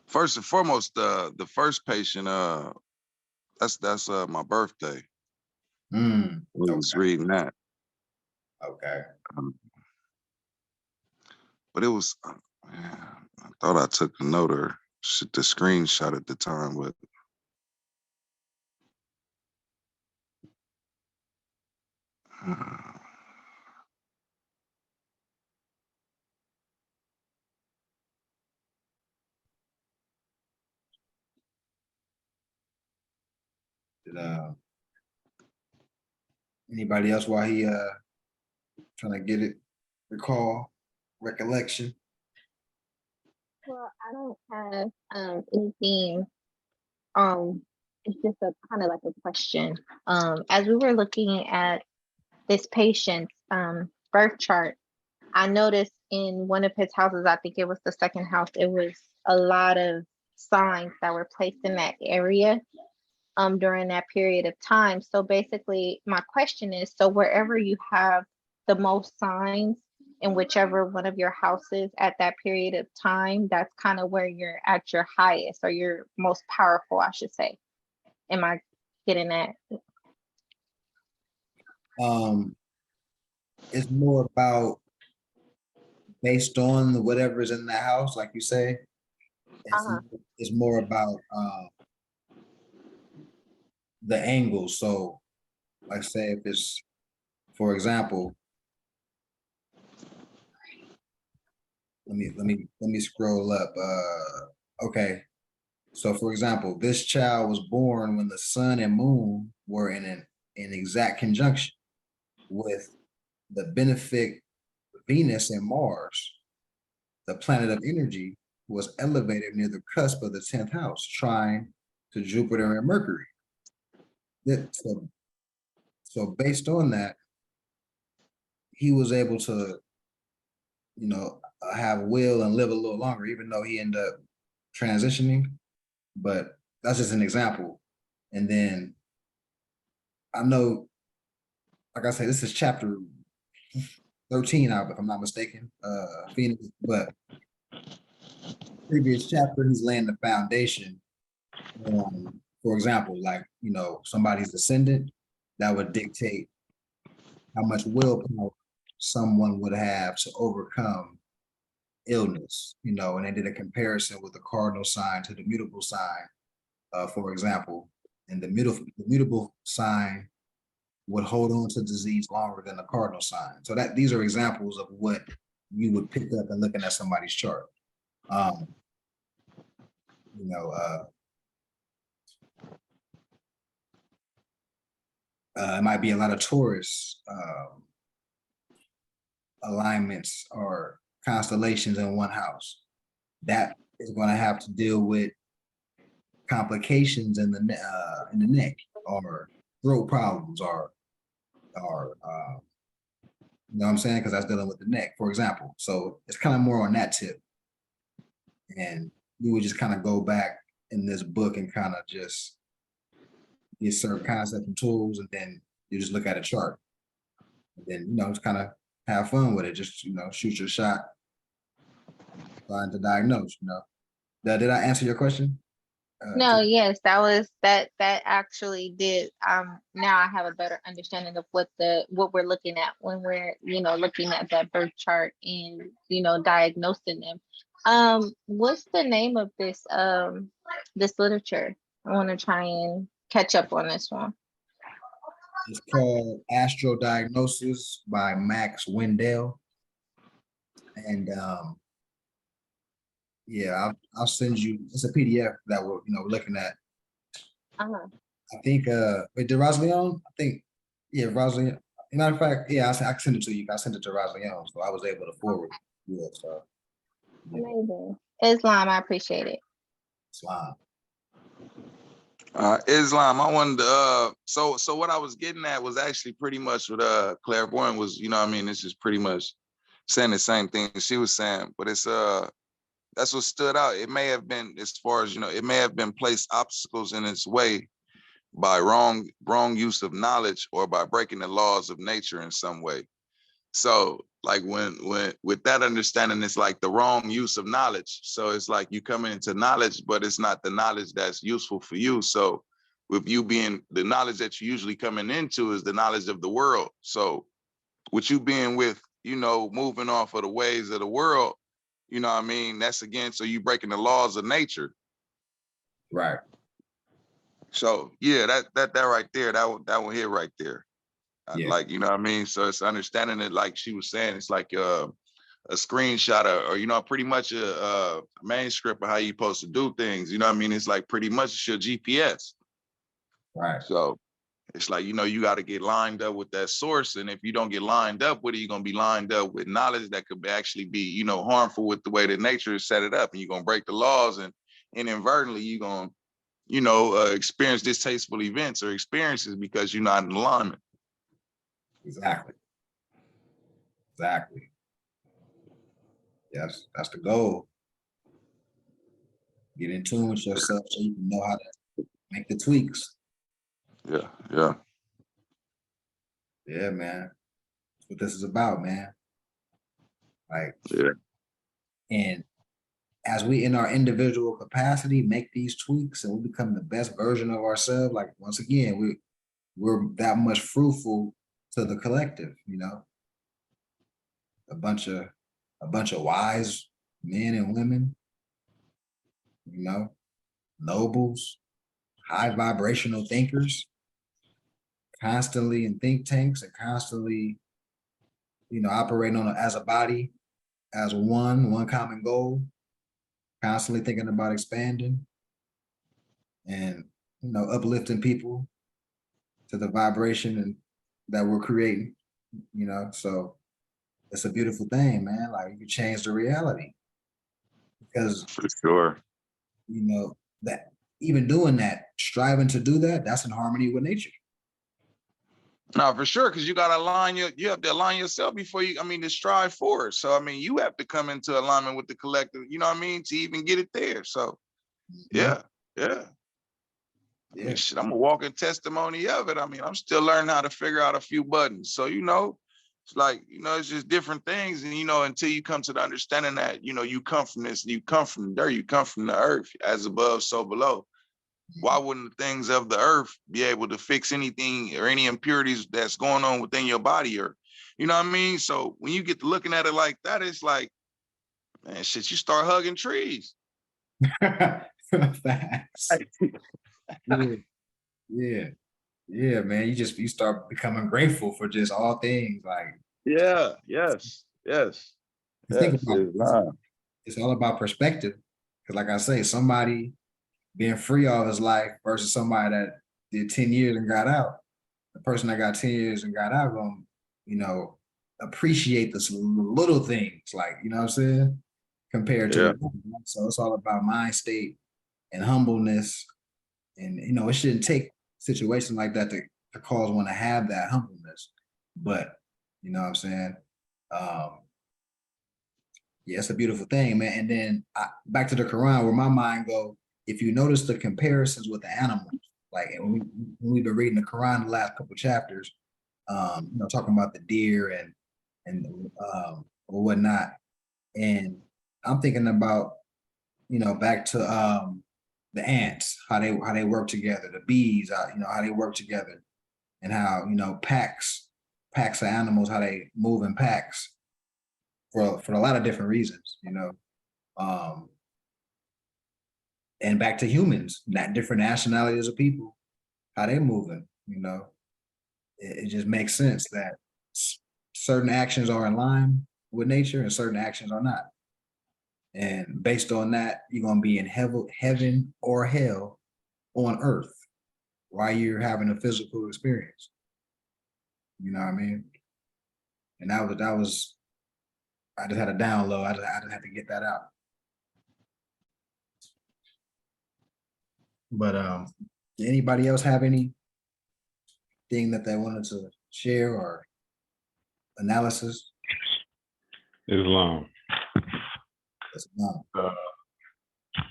First and foremost, the first patient, that's my birthday. I was reading that. Okay. But it was, man, I thought I took a note or the screenshot at the time, but Did anybody else while he trying to get it recollection? Well, I don't have anything. It's just a kind of like a question. As we were looking at this patient's birth chart, I noticed in one of his houses, I think it was the second house, it was a lot of signs that were placed in that area during that period of time. So basically, my question is, so wherever you have the most signs in whichever one of your houses at that period of time, that's kind of where you're at your highest or your most powerful, I should say. Am I getting that? It's more about based on whatever's in the house, like you say. It's more about the angle. So, like say if it's, for example, let me scroll up. Okay. So for example, this child was born when the sun and moon were in an exact conjunction with the benefic Venus and Mars. The planet of energy was elevated near the cusp of the 10th house, trine to Jupiter and Mercury. So based on that, he was able to, have will and live a little longer, even though he ended up transitioning. But that's just an example. And then I know, like I said, this is chapter 13, if I'm not mistaken, Phoenix, but previous chapter, he's laying the foundation. For example, like, somebody's descendant, that would dictate how much willpower someone would have to overcome illness, and they did a comparison with the cardinal sign to the mutable sign, for example, and the mutable sign would hold on to disease longer than the cardinal sign. So these are examples of what you would pick up and looking at somebody's chart. It might be a lot of Taurus alignments or constellations in one house. That is going to have to deal with complications in the neck, or throat problems, or you know what I'm saying? Because that's dealing with the neck, for example. So it's kind of more on that tip. And we would just kind of go back in this book and kind of just get certain concepts and tools, and then you just look at a chart. And then, you know, just kind of have fun with it. Just, you know, shoot your shot, trying to diagnose, you know. Did I answer your question? No, yes, that actually did. Now I have a better understanding of what we're looking at when we're, you know, looking at that birth chart and, you know, diagnosing them. What's the name of this this literature? I want to try and catch up on this one. It's called Astro Diagnosis by Max Wendell. And yeah, I'll send you, it's a PDF that we're, you know, looking at. Uh-huh. I think wait, did Rosleon? I think, yeah, Rosleon. Matter of fact, yeah, I sent it to you. I sent it to Rosleon, so I was able to forward. Yeah, so yeah, Amazing. Islam, I appreciate it. Islam. Islam, I wanted to, so what I was getting at was actually pretty much what clairvoyant was, you know what I mean? This is pretty much saying the same thing she was saying, but it's that's what stood out. It may have been, as far as, you know, it may have been placed obstacles in its way by wrong use of knowledge, or by breaking the laws of nature in some way. So like when with that understanding, it's like the wrong use of knowledge. So it's like you coming into knowledge, but it's not the knowledge that's useful for you. So with you being, the knowledge that you usually coming into is the knowledge of the world. So with you being with, you know, moving off of the ways of the world, you know what I mean? That's again, so you breaking the laws of nature. Right. So yeah, that right there, that one here right there. Yeah. Like, you know what I mean? So it's understanding it, like she was saying, it's like a screenshot or you know, pretty much a manuscript of how you supposed to do things. You know what I mean? It's like pretty much it's your GPS. Right. So it's like, you know, you got to get lined up with that source. And if you don't get lined up with it, you're going to be lined up with knowledge that could actually be, you know, harmful with the way that nature is set it up. And you're going to break the laws, and inadvertently you're going to, you know, experience distasteful events or experiences because you're not in alignment. Exactly. Exactly. Yes, that's the goal. Get in tune with yourself so you can know how to make the tweaks. Yeah, yeah. Yeah, man. That's what this is about, man. Like, Yeah. and as we in our individual capacity make these tweaks and we become the best version of ourselves, like once again, we're that much fruitful to the collective, you know. A bunch of wise men and women, you know, nobles, high vibrational thinkers, constantly in think tanks and constantly, you know, operating on as a body, as one common goal, constantly thinking about expanding and, you know, uplifting people to the vibration and that we're creating, you know. So it's a beautiful thing, man. Like you can change the reality because, For sure. you know, that even doing that, striving to do that, that's in harmony with nature. No, for sure, because you gotta you have to align yourself before you, I mean, to strive for it. So I mean, you have to come into alignment with the collective, you know what I mean, to even get it there. So yeah, yeah. I mean, shit, I'm a walking testimony of it. I mean, I'm still learning how to figure out a few buttons. So, you know, it's like, you know, it's just different things. And, you know, until you come to the understanding that, you know, you come from this, you come from there, you come from the earth, as above, so below. Why wouldn't the things of the earth be able to fix anything or any impurities that's going on within your body? Or, you know what I mean? So when you get to looking at it like that, it's like, man, shit, you start hugging trees. Facts. Yeah, man. You start becoming grateful for just all things. Like, yeah, yes. Think about it. It's all about perspective. Because like I say, somebody being free all his life versus somebody that did 10 years and got out. the person that got 10 years and got out gonna, you know, appreciate the little things, like, you know what I'm saying? Compared to Yeah. so it's all about mind state and humbleness. And you know, it shouldn't take situations like that to cause one to have that humbleness. But you know what I'm saying? Yeah, it's a beautiful thing, man. And then back to the Quran, where my mind go, if you notice the comparisons with the animals, like when we've been reading the Quran the last couple chapters, you know, talking about the deer and or whatnot. And I'm thinking about, you know, back to the ants, how they work together, the bees, you know, how they work together, and how, you know, packs of animals, how they move in packs for a lot of different reasons, you know. And back to humans, not different nationalities of people, how they moving, you know. It just makes sense that certain actions are in line with nature and certain actions are not. And based on that, you're gonna be in heaven or hell on earth while you're having a physical experience. You know what I mean? And that was I just had a download. I just had to get that out. But anybody else have anything that they wanted to share or analysis? Islam. It's not.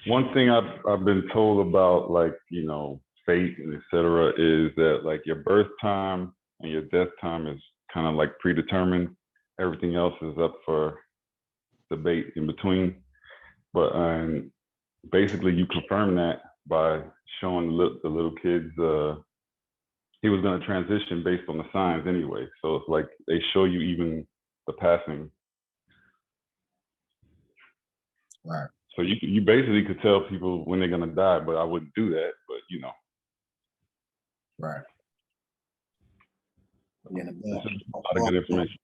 One thing I've been told about, like, you know, fate and etc., is that like your birth time and your death time is kind of like predetermined. Everything else is up for debate in between. But basically, you confirm that by showing the little kids. He was going to transition based on the signs anyway. So it's like they show you even the passing. Right. So you basically could tell people when they're gonna die, but I wouldn't do that. But you know, Right. Yeah, it's a lot of good information.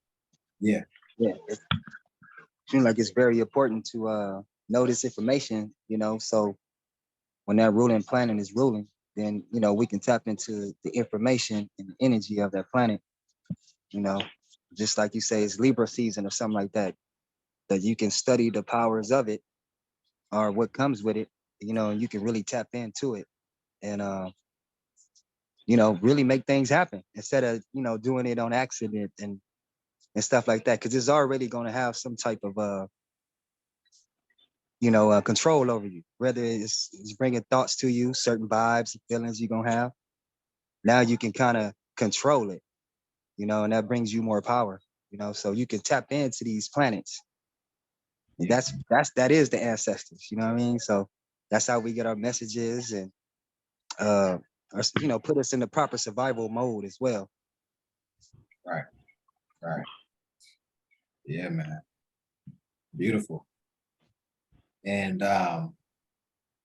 Yeah. Yeah. It seems like it's very important to know this information, you know, so when that ruling planet is ruling, then, you know, we can tap into the information and the energy of that planet, you know, just like you say, it's Libra season or something like that, that you can study the powers of it or what comes with it, you know, and you can really tap into it and, you know, really make things happen instead of, you know, doing it on accident and stuff like that. Cause it's already going to have some type of, you know, control over you, whether it's bringing thoughts to you, certain vibes, feelings you're going to have. Now you can kind of control it, you know, and that brings you more power, you know, so you can tap into these planets. And that is the ancestors, you know what I mean? So that's how we get our messages and, you know, put us in the proper survival mode as well. Right. Right. Yeah, man. Beautiful. And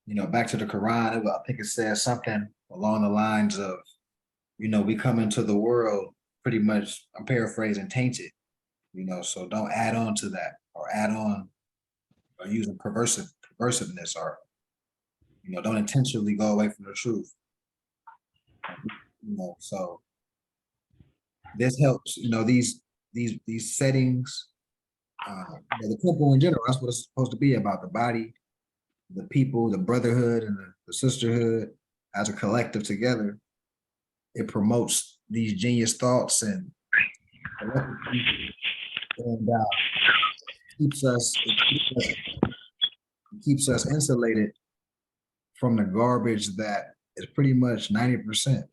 you know, back to the Quran, I think it says something along the lines of, you know, we come into the world pretty much, I'm paraphrasing, tainted, you know, so don't add on to that or add on or using perversiveness or, you know, don't intentionally go away from the truth. You know, so this helps, you know, these settings, you know, the temple in general, that's what it's supposed to be about, the body, the people, the brotherhood and the sisterhood as a collective together. It promotes these genius thoughts and keeps us insulated from the garbage that is pretty much 90%,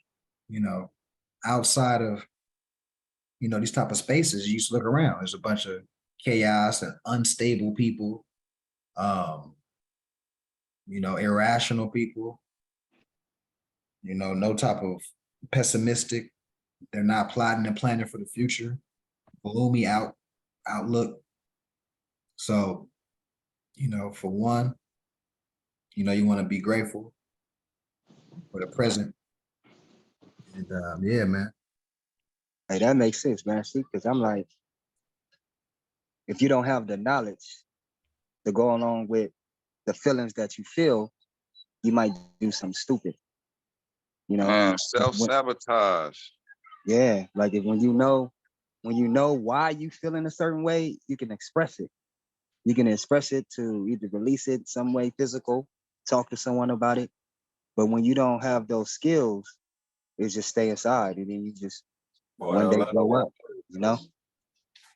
you know, outside of, you know, these type of spaces. You used to look around, there's a bunch of chaos and unstable people, you know, irrational people, you know, no type of pessimistic, they're not plotting and planning for the future, gloomy outlook. So, you know, for one, you know, you want to be grateful for the present. And yeah, man. Hey, that makes sense, man. See, because I'm like, if you don't have the knowledge to go along with the feelings that you feel, you might do something stupid. You know, Self-sabotage. Yeah, like when you know why you feel in a certain way, you can express it. You can express it to either release it some way physical, talk to someone about it. But when you don't have those skills, it just stay inside, and then you just one day blow up. You know.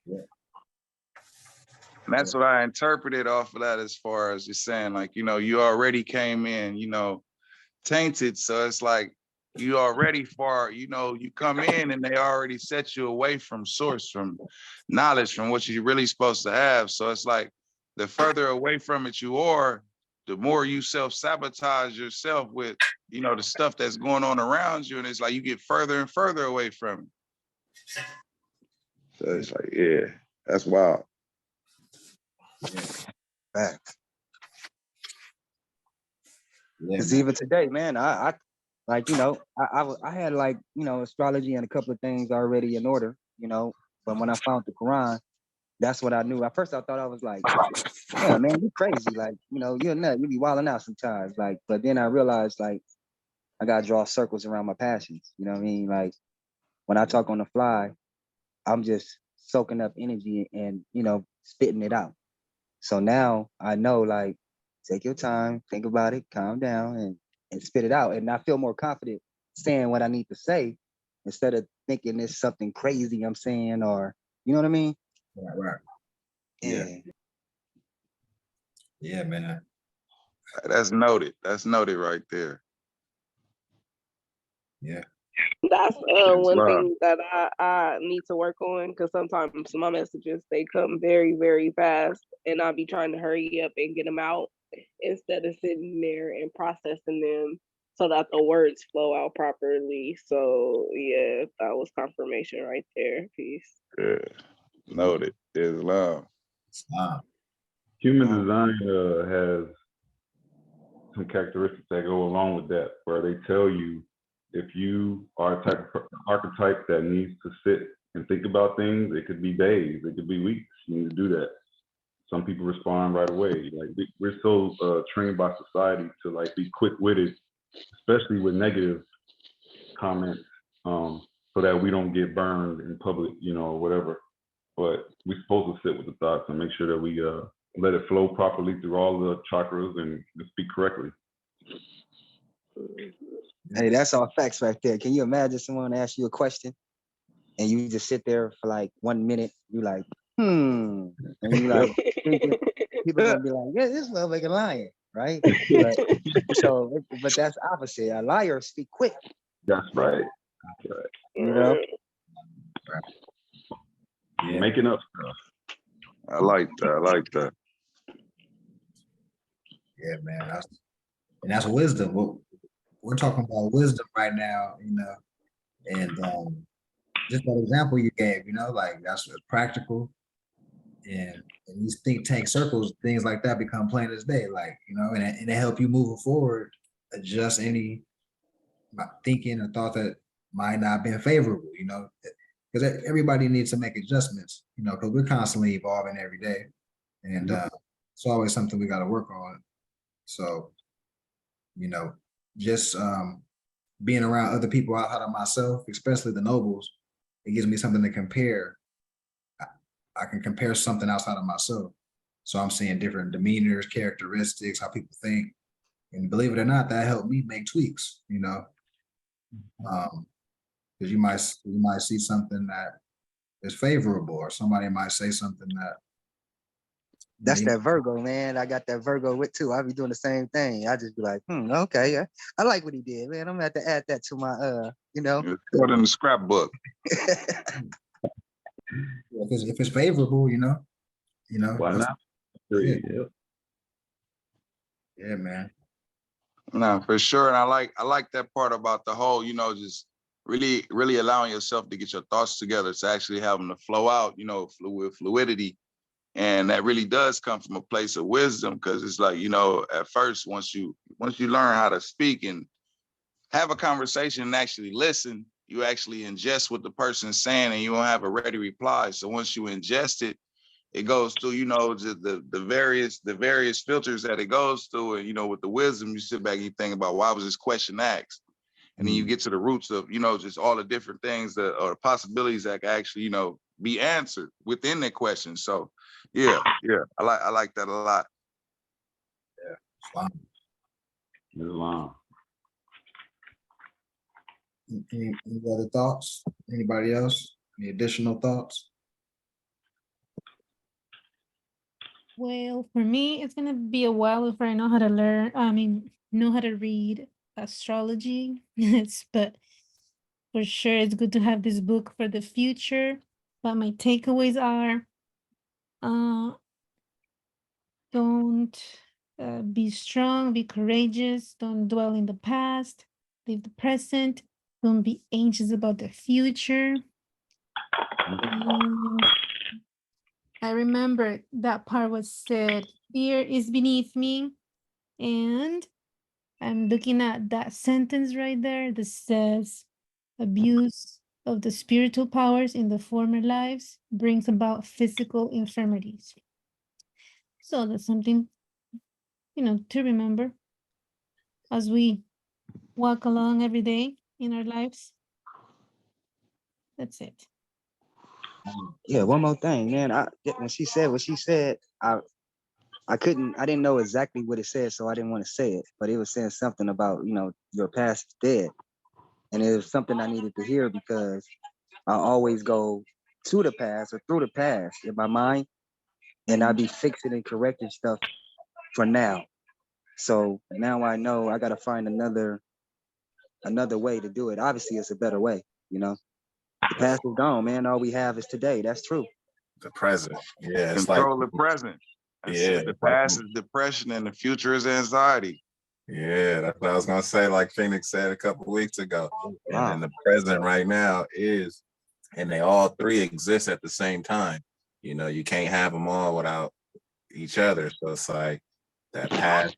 And that's what I interpreted off of that, as far as you're saying, like, you know, you already came in, you know, tainted. So it's like you already far, you know, you come in and they already set you away from source, from knowledge, from what you're really supposed to have. So it's like the further away from it you are, the more you self-sabotage yourself with, you know, the stuff that's going on around you. And it's like you get further and further away from it. So it's like, yeah, that's wild. Facts. Yeah, Because man. even today, man, I like, you know, I had like, you know, astrology and a couple of things already in order, you know, but when I found the Quran, that's what I knew. At first I thought I was like, yeah, man, you crazy. Like, you know, you're nut, you be wilding out sometimes. Like, but then I realized like I gotta draw circles around my passions. You know what I mean? Like when I talk on the fly, I'm just soaking up energy and, you know, spitting it out. So now I know, like, take your time, think about it, calm down, and spit it out. And I feel more confident saying what I need to say instead of thinking it's something crazy I'm saying, or you know what I mean? Right. Yeah. Yeah, man. That's noted. That's noted right there. Yeah. That's It's one wild. thing that I need to work on, because sometimes my messages, they come very, very fast, and I'll be trying to hurry up and get them out instead of sitting there and processing them so that the words flow out properly. So yeah, that was confirmation right there. Peace. Yeah. Noted. Islam. Human design has some characteristics that go along with that, where they tell you if you are a type of archetype that needs to sit and think about things, it could be days, it could be weeks. You need to do that. Some people respond right away. Like we're so trained by society to like be quick-witted, especially with negative comments, so that we don't get burned in public, you know, or whatever. But we're supposed to sit with the thoughts and make sure that we let it flow properly through all the chakras and speak correctly. Hey, that's all facts right there. Can you imagine someone ask you a question and you just sit there for like 1 minute? You like, and you like thinking, people gonna be like, yeah, this motherfucker lying, right? But that's opposite. A liar speak quick. That's right. That's right. You know? Yeah. Making up stuff. I like that. I like that. Yeah, man. That's wisdom. We're talking about wisdom right now, you know, and just that example you gave, you know, like that's practical. And in these think tank circles, things like that become plain as day, like, you know, and it help you moving forward, adjust any thinking or thought that might not have been favorable, you know, because everybody needs to make adjustments, you know, because we're constantly evolving every day. And it's always something we got to work on. So, you know, just being around other people outside of myself, especially the nobles, it gives me something to compare. I can compare something outside of myself. So I'm seeing different demeanors, characteristics, how people think. And believe it or not, that helped me make tweaks, you know. Because you might see something that is favorable, or somebody might say something that That's that Virgo, man. I got that Virgo with too. I be doing the same thing. I just be like, okay, yeah. I like what he did, man. I'm gonna have to add that to my you know. Throw it in the scrapbook. if it's favorable, you know. Why not? Yeah. Yeah. Yeah, man. No, for sure. And I like that part about the whole, you know, just really, really allowing yourself to get your thoughts together, to actually have them to flow out, you know, with fluidity. And that really does come from a place of wisdom, because it's like, you know, at first, once you learn how to speak and have a conversation and actually listen, you actually ingest what the person's saying, and you don't have a ready reply. So once you ingest it, it goes through, you know, just the various filters that it goes through. And, you know, with the wisdom, you sit back and you think about, why was this question asked? And then you get to the roots of, you know, just all the different things that or possibilities that can actually, you know, be answered within the question. So yeah, I like that a lot. Islam. Any other thoughts? Anybody else? Any additional thoughts? Well, for me, it's gonna be a while before I know how to learn. I mean, know how to read astrology. Yes, but for sure, it's good to have this book for the future. But my takeaways are, don't be strong, be courageous. Don't dwell in the past. Live the present. Don't be anxious about the future. And I remember that part was said, fear is beneath me. And I'm looking at that sentence right there that says, abuse of the spiritual powers in the former lives brings about physical infirmities. So that's something, you know, to remember as we walk along every day in our lives. That's it. Yeah, one more thing, man. When she said what she said, I didn't know exactly what it said, so I didn't want to say it. But it was saying something about, you know, your past is dead, and it was something I needed to hear because I always go to the past or through the past in my mind, and I be fixing and correcting stuff for now. So now I know I got to find another way to do it. Obviously, it's a better way, you know. The past is gone, man. All we have is today. That's true. The present. Yeah, it's Control like, the present. That's yeah, it. The it's like, past is depression and the future is anxiety. yeah, that's what I was gonna say. Like Phoenix said a couple weeks ago, Wow. and the present right now is, and they all three exist at the same time. You know, you can't have them all without each other. So it's like that past,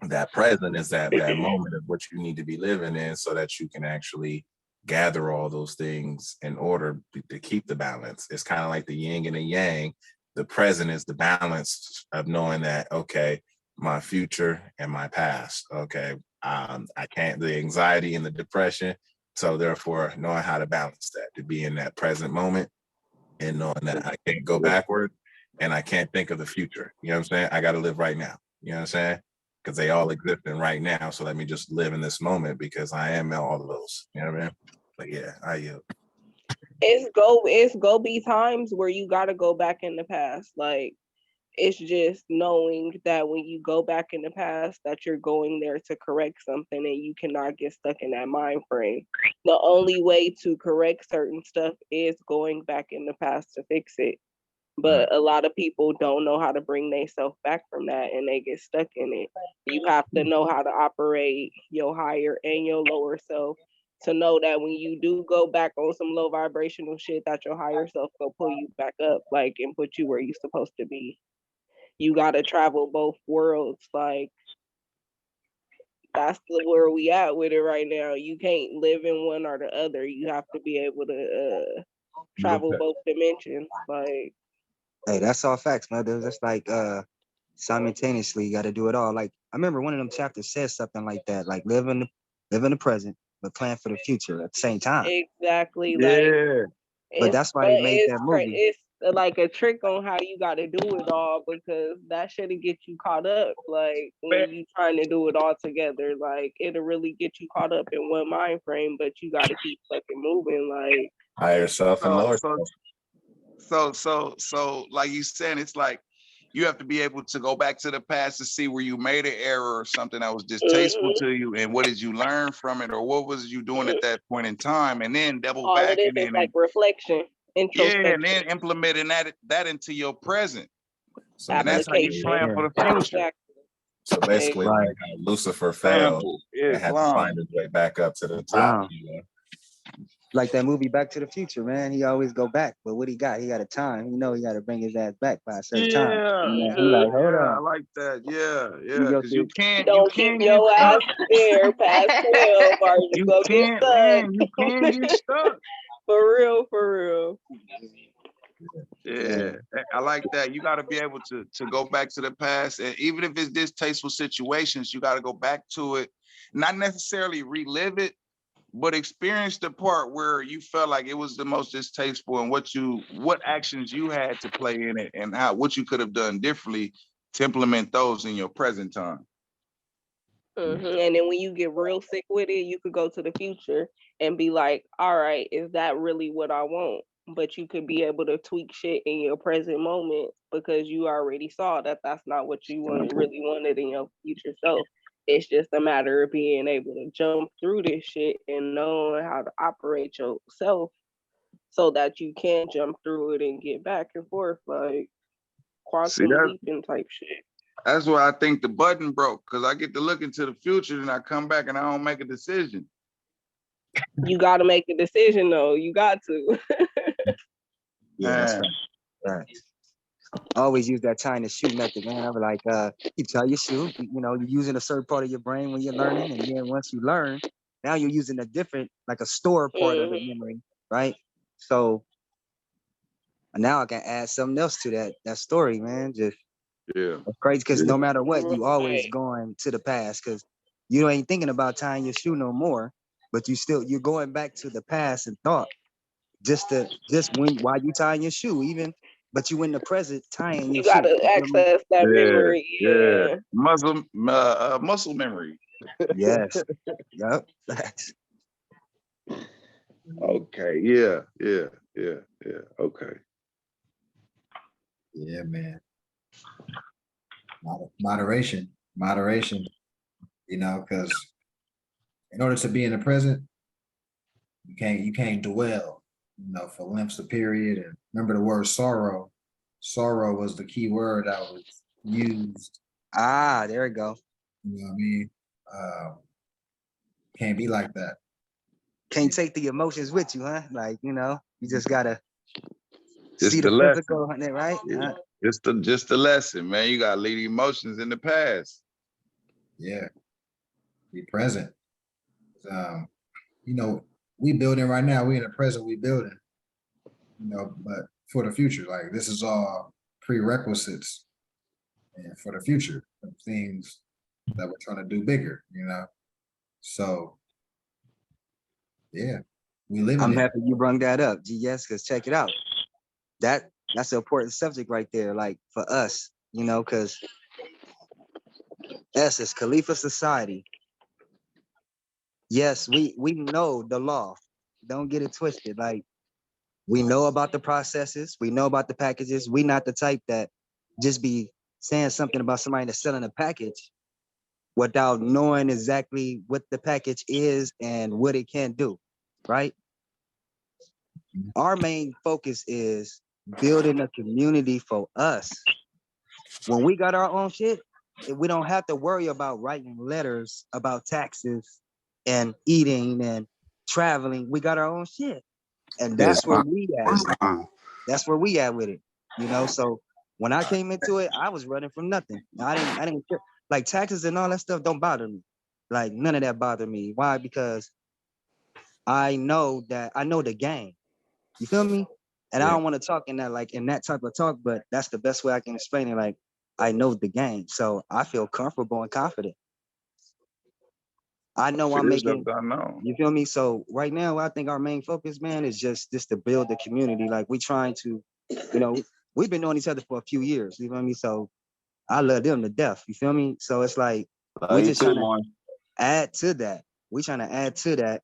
that present is that moment of what you need to be living in, so that you can actually gather all those things in order to keep the balance. It's kind of like the yin and the yang. The present is the balance of knowing that, okay, my future and my past. Okay, I can't, the anxiety and the depression. So therefore, knowing how to balance that, to be in that present moment and knowing that I can't go backward and I can't think of the future. You know what I'm saying? I got to live right now. You know what I'm saying? Because they all exist in right now. So let me just live in this moment because I am all of those. You know what I mean? But yeah, It's go be times where you gotta go back in the past. Like, it's just knowing that when you go back in the past that you're going there to correct something and you cannot get stuck in that mind frame. The only way to correct certain stuff is going back in the past to fix it. But a lot of people don't know how to bring themselves back from that and they get stuck in it. You have to know how to operate your higher and your lower self to know that when you do go back on some low vibrational shit, that your higher self will pull you back up, like, and put you where you're supposed to be. You gotta travel both worlds. Like, that's where we at with it right now. You can't live in one or the other. You have to be able to travel both dimensions. Like, Hey, that's all facts, mother. That's like simultaneously you got to do it all. Like I remember one of them chapters says something like that, like live in the present, but plan for the future at the same time. exactly. Yeah. Like, But that's why they made that movie. It's like a trick on how you got to do it all, because that shouldn't get you caught up. Like, when you trying to do it all together, like, it'll really get you caught up in one mind frame, but you got to keep fucking moving. Like, higher self and lower self. So like you said, it's like you have to be able to go back to the past to see where you made an error or something that was distasteful to you, and what did you learn from it, or what was you doing at that point in time, and then double all back of this and is then like reflection, introspection. yeah, and then implementing that into your present. So And that's how you plan for the future. Exactly. So basically, Right. like how Lucifer failed Yeah, and had to find his way back up to the top. Wow. You know? Like that movie Back to the Future, man. He always go back, but what he got? He got a time. You know, he got to bring his ass back by a certain time. Yeah, He like, hold I on. like that. Yeah, go because you can't Don't keep your get ass stuck. there past 12, or you You gonna get can't, stuck. man. You can't get stuck. For real. Yeah, I like that. You got to be able to go back to the past, and even if it's distasteful situations, you got to go back to it, not necessarily relive it, but experience the part where you felt like it was the most distasteful and what actions you had to play in it and what you could have done differently to implement those in your present time. And then when you get real sick with it, you could go to the future and be like, all right, is that really what I want? But you could be able to tweak shit in your present moment because you already saw that that's not what you really wanted in your future self. It's just a matter of being able to jump through this shit and knowing how to operate yourself so that you can jump through it and get back and forth, like quantum leaping type shit. That's why I think the button broke, because I get to look into the future and I come back and I don't make a decision. You got to make a decision, though. You got to. Yeah, that's right. I always use that tying the shoe method, man. I was like, you tie your shoe, you know, you're using a certain part of your brain when you're learning, and then once you learn, now you're using a different, like a store part of the memory, right? So now I can add something else to that story, man. Just it's crazy because no matter what, you always going to the past because you ain't thinking about tying your shoe no more, but you're going back to the past and thought while you tying your shoe, even, but you in the present tying your shoe. You gotta access that memory. Yeah. Muscle memory. Yes. Yep. Okay. Yeah. Okay. Yeah, man. Moderation, you know, because in order to be in the present, you can't dwell, you know, for lengths of period. And remember the word sorrow. Sorrow was the key word that was used. There we go. You know what I mean? Can't be like that. Can't take the emotions with you, huh? Like, you know, you just gotta see the physical, right? Yeah. Just the lesson, man. You gotta leave the emotions in the past. Yeah. Be present. You know, we building right now. We in the present. We building. You know, but for the future, like this is all prerequisites, and for the future of things that we're trying to do bigger. You know, so yeah, we live. I'm happy you brought that up, GS, because check it out. That's an important subject right there. Like for us, you know, because us as Khalifa society. Yes, we know the law. Don't get it twisted. Like we know about the processes. We know about the packages. We not the type that just be saying something about somebody that's selling a package without knowing exactly what the package is and what it can do, right? Our main focus is building a community for us. When we got our own shit, we don't have to worry about writing letters about taxes and eating and traveling. We got our own shit. And that's where we at. That's where we at with it. You know, so when I came into it, I was running from nothing. I didn't care. Like taxes and all that stuff don't bother me. Like none of that bothered me. Why? Because I know the game. You feel me? And I don't want to talk in that type of talk, but that's the best way I can explain it. Like I know the game. So I feel comfortable and confident. I know I'm making, you feel me? So right now, I think our main focus, man, is just to build the community. Like we trying to, you know, we've been knowing each other for a few years, you feel me? So I love them to death, you feel me? So it's like, we just trying to add to that. We trying to add to that.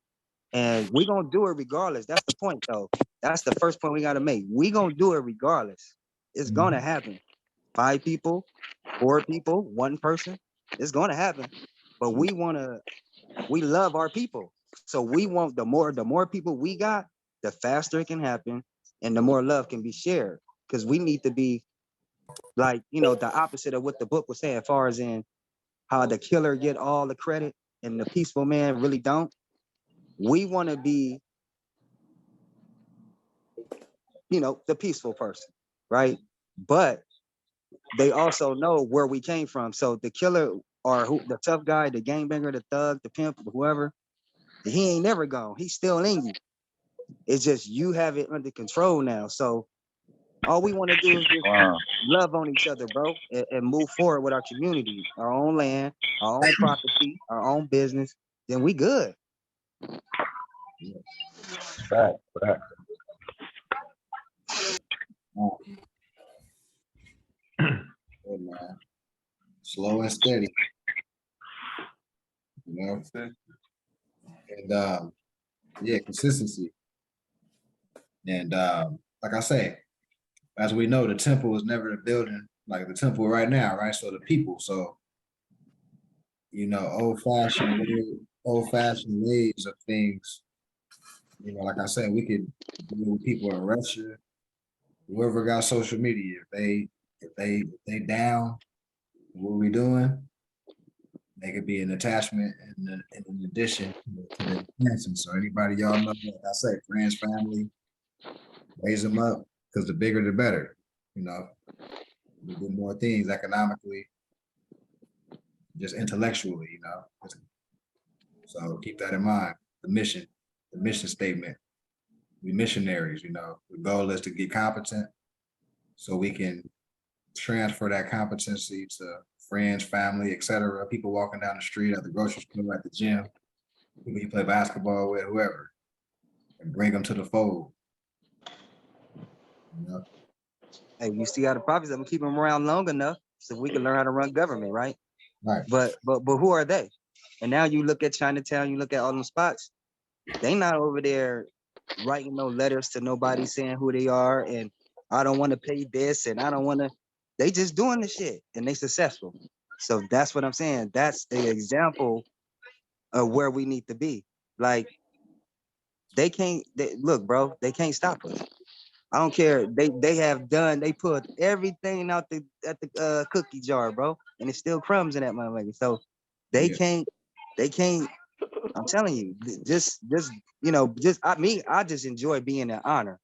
And we gonna do it regardless. That's the point though. That's the first point we gotta make. We gonna do it regardless. It's gonna happen. 5 people, 4 people, 1 person, it's gonna happen. But we love our people. So we want the more people we got, the faster it can happen and the more love can be shared. Because we need to be like, you know, the opposite of what the book was saying, as far as in how the killer get all the credit and the peaceful man really don't. We want to be, you know, the peaceful person, right? But they also know where we came from. So the killer or the tough guy, the gangbanger, the thug, the pimp, whoever, he ain't never gone. He's still in you. It's just you have it under control now. So all we want to do is just love on each other, bro, and move forward with our community, our own land, our own property, our own business. Then we good. Fact. Good, man. Slow and steady. You know, and yeah, consistency. And like I say, as we know, the temple was never the building like the temple right now, right? So the people, so you know, old fashioned ways of things. You know, like I said, we could deal with people in Russia, whoever got social media. If they down, what we doing? They could be an attachment and an addition to the expansion. So anybody y'all know, like I say, friends, family, raise them up because the bigger the better. You know, we do more things economically, just intellectually. You know, so keep that in mind. The mission statement. We missionaries. You know, the goal is to get competent, so we can transfer that competency to friends, family, etc. People walking down the street, at the grocery store, at the gym, people you play basketball with, whoever, and bring them to the fold. You know? Hey, you see how the prophets have been keeping them around long enough so we can learn how to run government, right? Right. But who are they? And now you look at Chinatown, you look at all them spots, they not over there writing no letters to nobody saying who they are and I don't want to pay this and I don't want to. They just doing the shit and they successful. So that's what I'm saying. That's the example of where we need to be. Like they can't look, bro. They can't stop us. I don't care. They put everything out at the cookie jar, bro, and it's still crumbs in that motherfucker. So they can't. I'm telling you, I just enjoy being an honor.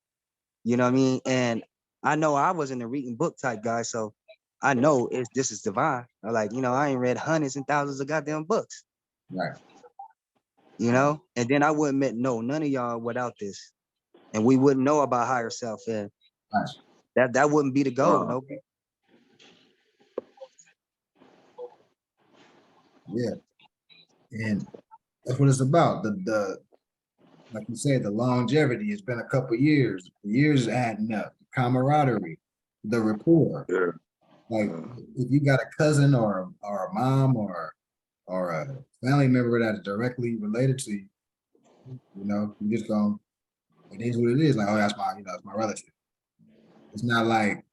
You know what I mean? And I know I wasn't a reading book type guy, so I know this is divine. I ain't read hundreds and thousands of goddamn books. Right. You know, and then I wouldn't met none of y'all without this, and we wouldn't know about higher self, and that wouldn't be the goal. No. Yeah, and that's what it's about. The like you said, the longevity. It's been a couple years. The years adding up. Camaraderie, the rapport. Yeah. Like if you got a cousin or a mom or a family member that is directly related to you, you know, you just go, it is what it is. Like, oh, that's my relative. It's not like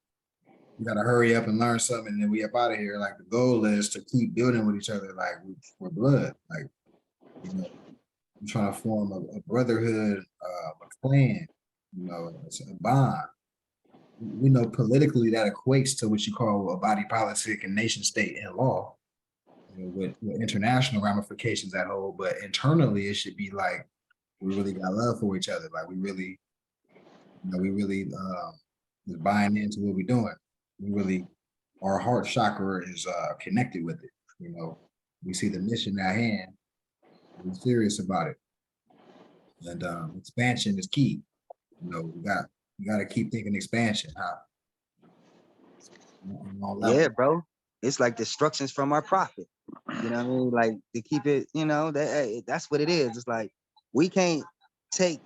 you gotta hurry up and learn something and then we up out of here. Like the goal is to keep building with each other, like we're blood. Like, you know, I'm trying to form a brotherhood, a clan, you know, it's a bond. We know politically that equates to what you call a body politic and nation state and law, you know, with international ramifications that whole, but internally it should be like we really got love for each other. Like we really is buying into what we're doing. We really, our heart chakra is connected with it. You know, we see the mission at hand. We're serious about it, and expansion is key. You know, we got to keep thinking expansion. Yeah, bro. It's like instructions from our prophet. You know what I mean? Like to keep it. You know that's what it is. It's like we can't take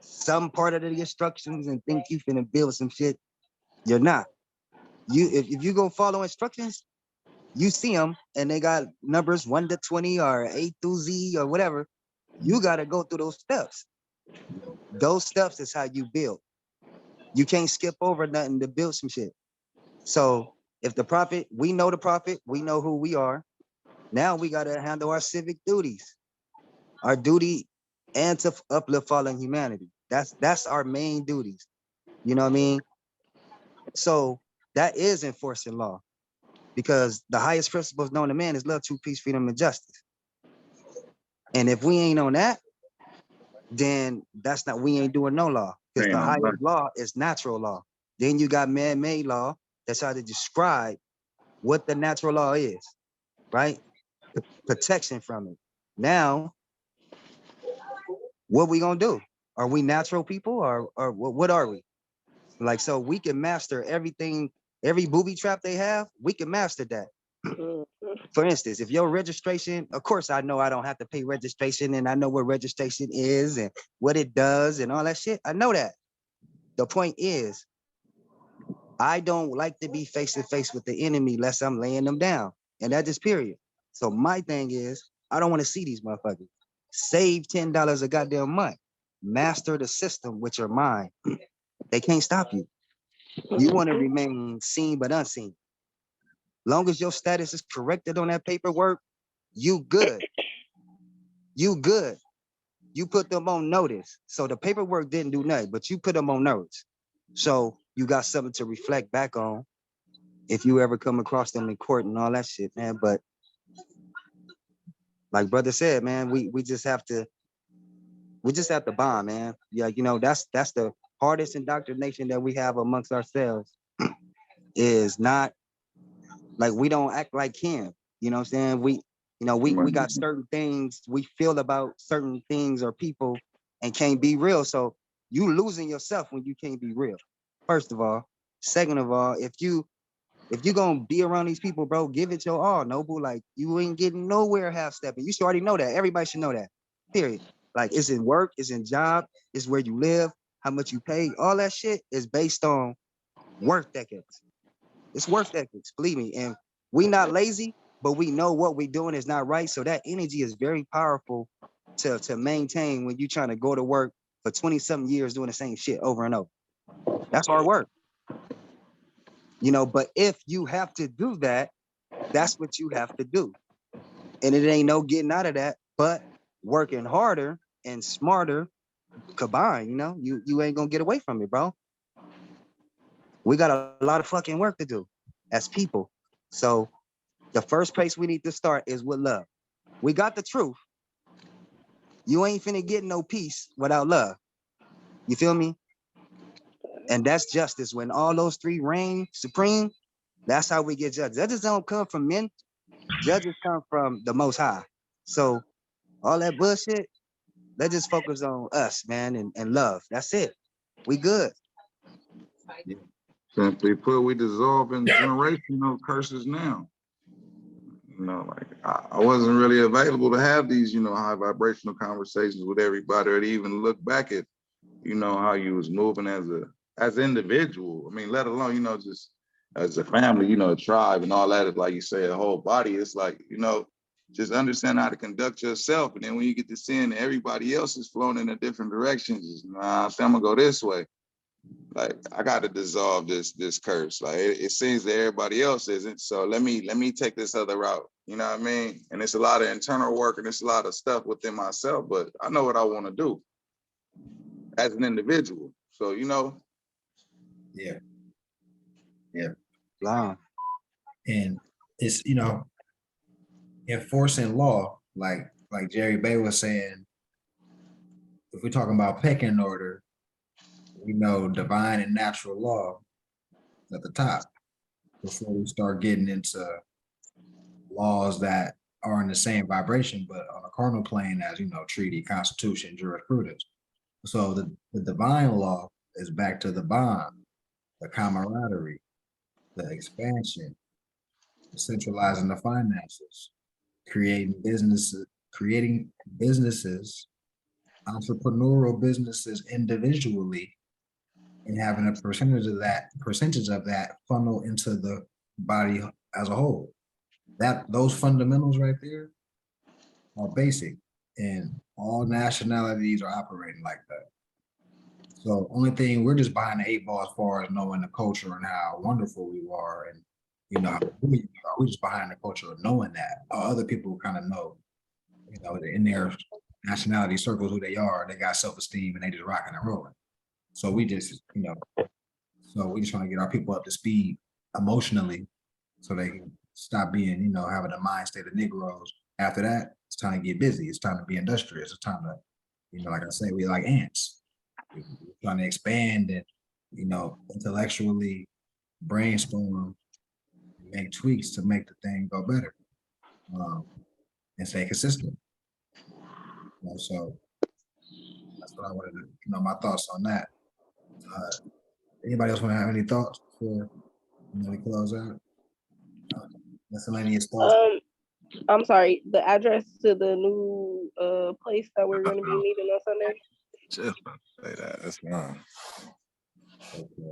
some part of the instructions and think you finna build some shit. You're not. If you go follow instructions, you see them and they got numbers 1 to 20 or A through Z or whatever. You got to go through those steps. Those steps is how you build. You can't skip over nothing to build some shit. So if we know the prophet, we know who we are. Now we got to handle our civic duties, our duty, and to uplift fallen humanity. That's our main duties. You know what I mean? So that is enforcing law, because the highest principles known to man is love, truth, peace, freedom, and justice. And if we ain't on that, then we ain't doing no law, because the highest law is natural law. Then you got man-made law that's how to describe what the natural law is, right? Protection from it. Now, what we gonna do? Are we natural people or what are we? Like, so we can master everything, every booby trap they have, we can master that. For instance, if your registration, of course, I know I don't have to pay registration, and I know what registration is and what it does and all that shit. I know that. The point is, I don't like to be face to face with the enemy unless I'm laying them down. And that is period. So my thing is, I don't want to see these motherfuckers. Save $10 a goddamn month. Master the system with your mind. They can't stop you. You want to remain seen but unseen. Long as your status is corrected on that paperwork, you good. You good. You put them on notice. So the paperwork didn't do nothing, but you put them on notice. So you got something to reflect back on if you ever come across them in court and all that shit, man. But like brother said, man, we just have to bond, man. Yeah, you know, that's the hardest indoctrination that we have amongst ourselves is not like we don't act like him. You know what I'm saying? We got certain things we feel about certain things or people and can't be real. So you losing yourself when you can't be real. First of all. Second of all, if you gonna be around these people, bro, give it your all, Noble. Like you ain't getting nowhere half stepping. You should already know that. Everybody should know that. Period. Like it's in work, it's in job, it's where you live, how much you pay. All that shit is based on work ethics. It's work ethics, believe me. And we not lazy, but we know what we doing is not right. So that energy is very powerful to maintain when you trying to go to work for 20-something years doing the same shit over and over. That's hard work. You know, but if you have to do that, that's what you have to do. And it ain't no getting out of that, but working harder and smarter combined, you know, you ain't gonna get away from it, bro. We got a lot of fucking work to do as people. So the first place we need to start is with love. We got the truth. You ain't finna get no peace without love. You feel me? And that's justice. When all those three reign supreme, that's how we get judges. Judges don't come from men. Judges come from the Most High. So all that bullshit, let's just focus on us, man, and love. That's it. We good. Simply put, we dissolving generational curses now. You know, like I wasn't really available to have these, you know, high vibrational conversations with everybody, or to even look back at, you know, how you was moving as an individual. I mean, let alone, you know, just as a family, you know, a tribe and all that. Like you say, a whole body. It's like, you know, just understand how to conduct yourself. And then when you get to seeing everybody else is flowing in a different direction, just I'm gonna go this way. Like I got to dissolve this curse. Like it seems that everybody else isn't. So let me take this other route. You know what I mean? And it's a lot of internal work and it's a lot of stuff within myself. But I know what I want to do as an individual. So you know. Yeah. Wow. And it's, you know, enforcing law, like Jerry Bay was saying, if we're talking about pecking order, we know divine and natural law at the top before we start getting into laws that are in the same vibration, but on a carnal plane as, you know, treaty, constitution, jurisprudence. So the divine law is back to the bond, the camaraderie, the expansion, centralizing the finances, creating businesses, entrepreneurial businesses individually, and having a percentage of that funnel into the body as a whole. Those fundamentals right there are basic, and all nationalities are operating like that. So only thing, we're just behind the 8 ball as far as knowing the culture and how wonderful we are, and you know how we are. We're just behind the culture of knowing that. Other people kind of know, you know, in their nationality circles who they are. They got self-esteem and they just rocking and rolling. So we just, you know, we just want to get our people up to speed emotionally so they can stop being, you know, having a mind state of Negroes. After that, it's time to get busy. It's time to be industrious. It's time to, you know, like I say, we like ants. We're trying to expand and, you know, intellectually brainstorm, make tweaks to make the thing go better, and stay consistent. You know, so that's what I wanted to, you know, my thoughts on that. Anybody else want to have any thoughts before, you know, we close out? Miscellaneous thoughts. I'm sorry, the address to the new place that we're gonna be meeting on Sunday. Just about to say that. That's fine.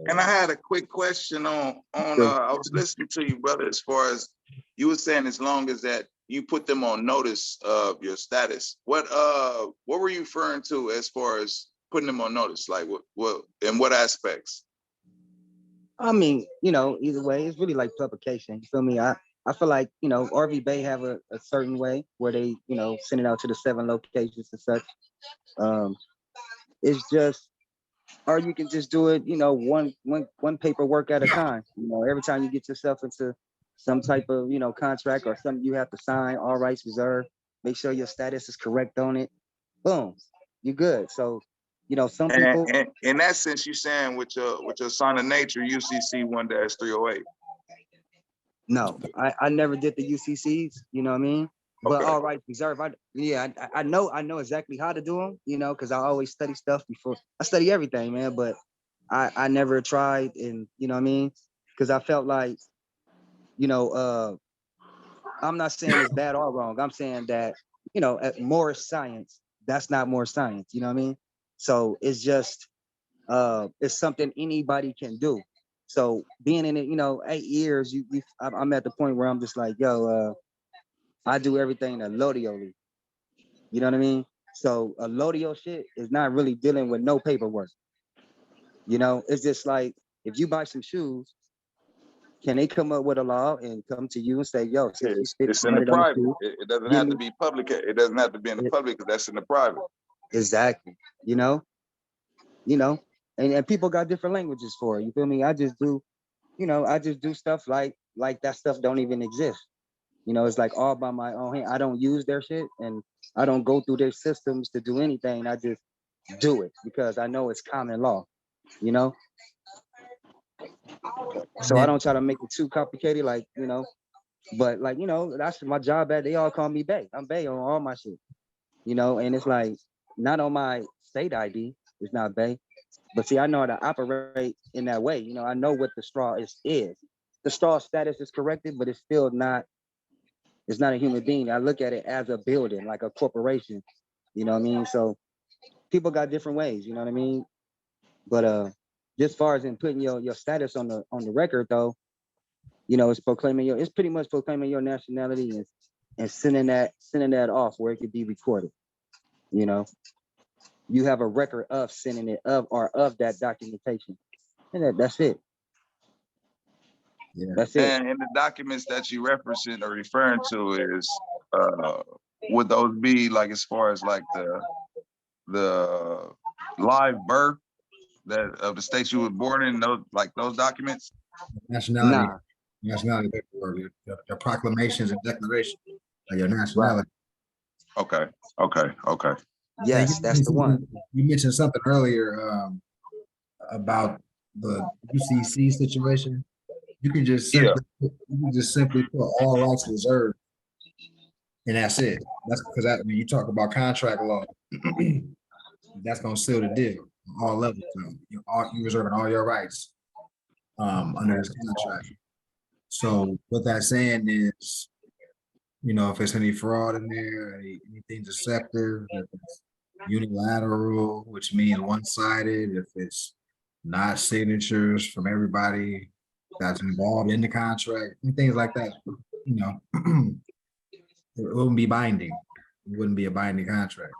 And I had a quick question on I was listening to you, brother, as far as you were saying, as long as that you put them on notice of your status. What were you referring to as far as putting them on notice? Like what in what aspects? I mean, you know, either way, it's really like publication. You feel me? I feel like, you know, RV Bay have a certain way where they, you know, send it out to the 7 locations and such. It's just, or you can just do it, you know, one paperwork at a time. You know, every time you get yourself into some type of, you know, contract or something you have to sign, all rights reserved, make sure your status is correct on it. Boom, you're good. So, you know, some people. And in that sense, you saying with your sign of nature, UCC 1-308. No, I never did the UCCs, you know what I mean? But Okay. all rights reserved. I know exactly how to do them, you know, because I always study stuff before. I study everything, man, but I never tried, and you know what I mean? Because I felt like, you know, I'm not saying it's bad or wrong. I'm saying that, you know, more science, that's not more science, you know what I mean? So it's just, it's something anybody can do. So being in it, you know, 8 years, I'm at the point where I'm just like, yo, I do everything a Lodio. You know what I mean? So a Lodio shit is not really dealing with no paperwork. You know, it's just like, if you buy some shoes, can they come up with a law and come to you and say, yo, since you spent It's in the $200 on the private. shoe, It doesn't give have me- to be public. It doesn't have to be in the public because that's in the private. Exactly. You know, and people got different languages for it. You feel me? I just do, you know, I just do stuff like that stuff don't even exist. You know, it's like all by my own hand. I don't use their shit and I don't go through their systems to do anything. I just do it because I know it's common law, you know? So I don't try to make it too complicated, like, you know, but like, you know, that's my job at, they all call me Bay. I'm Bay on all my shit, you know? And it's like, not on my state ID, it's not Bay. But see, I know how to operate in that way. You know, I know what the straw is. The straw status is corrected, but it's still not, it's not a human being. I look at it as a building, like a corporation. You know what I mean? So people got different ways, you know what I mean? But just far as in putting your status on the record though, you know, it's pretty much proclaiming your nationality and sending that off where it could be recorded. You know, you have a record of sending it of that documentation. And that's it. Yeah. That's it. And in the documents that you referencing or referring to is, would those be like as far as like the live birth that of the state you were born in, those documents? Nationality, Nah. nationality paperwork, your proclamations and declaration of your nationality. Okay. Yes, that's the one. You mentioned something earlier about the UCC situation. You can just simply put all rights reserved, and that's it. That's because when you talk about contract law, that's gonna seal the deal on all levels. So you reserving all your rights under this contract. So what that's saying is, you know, if there's any fraud in there, anything deceptive, if it's unilateral, which means one-sided, if it's not signatures from everybody that's involved in the contract, and things like that, you know, it wouldn't be binding. It wouldn't be a binding contract.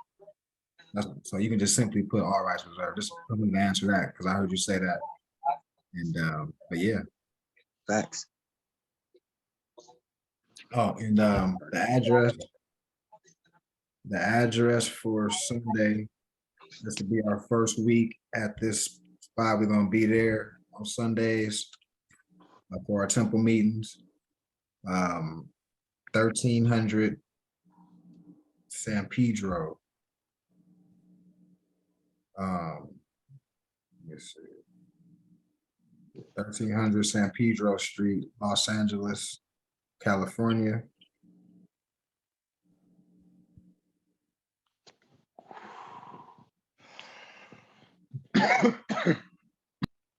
So you can just simply put all rights reserved. Just for me to answer that, because I heard you say that. And but yeah. Facts. Oh, and the address for Sunday, this will be our first week at this spot. We're gonna be there on Sundays for our temple meetings. 1300 San Pedro. Let's see. 1300 San Pedro Street, Los Angeles, California.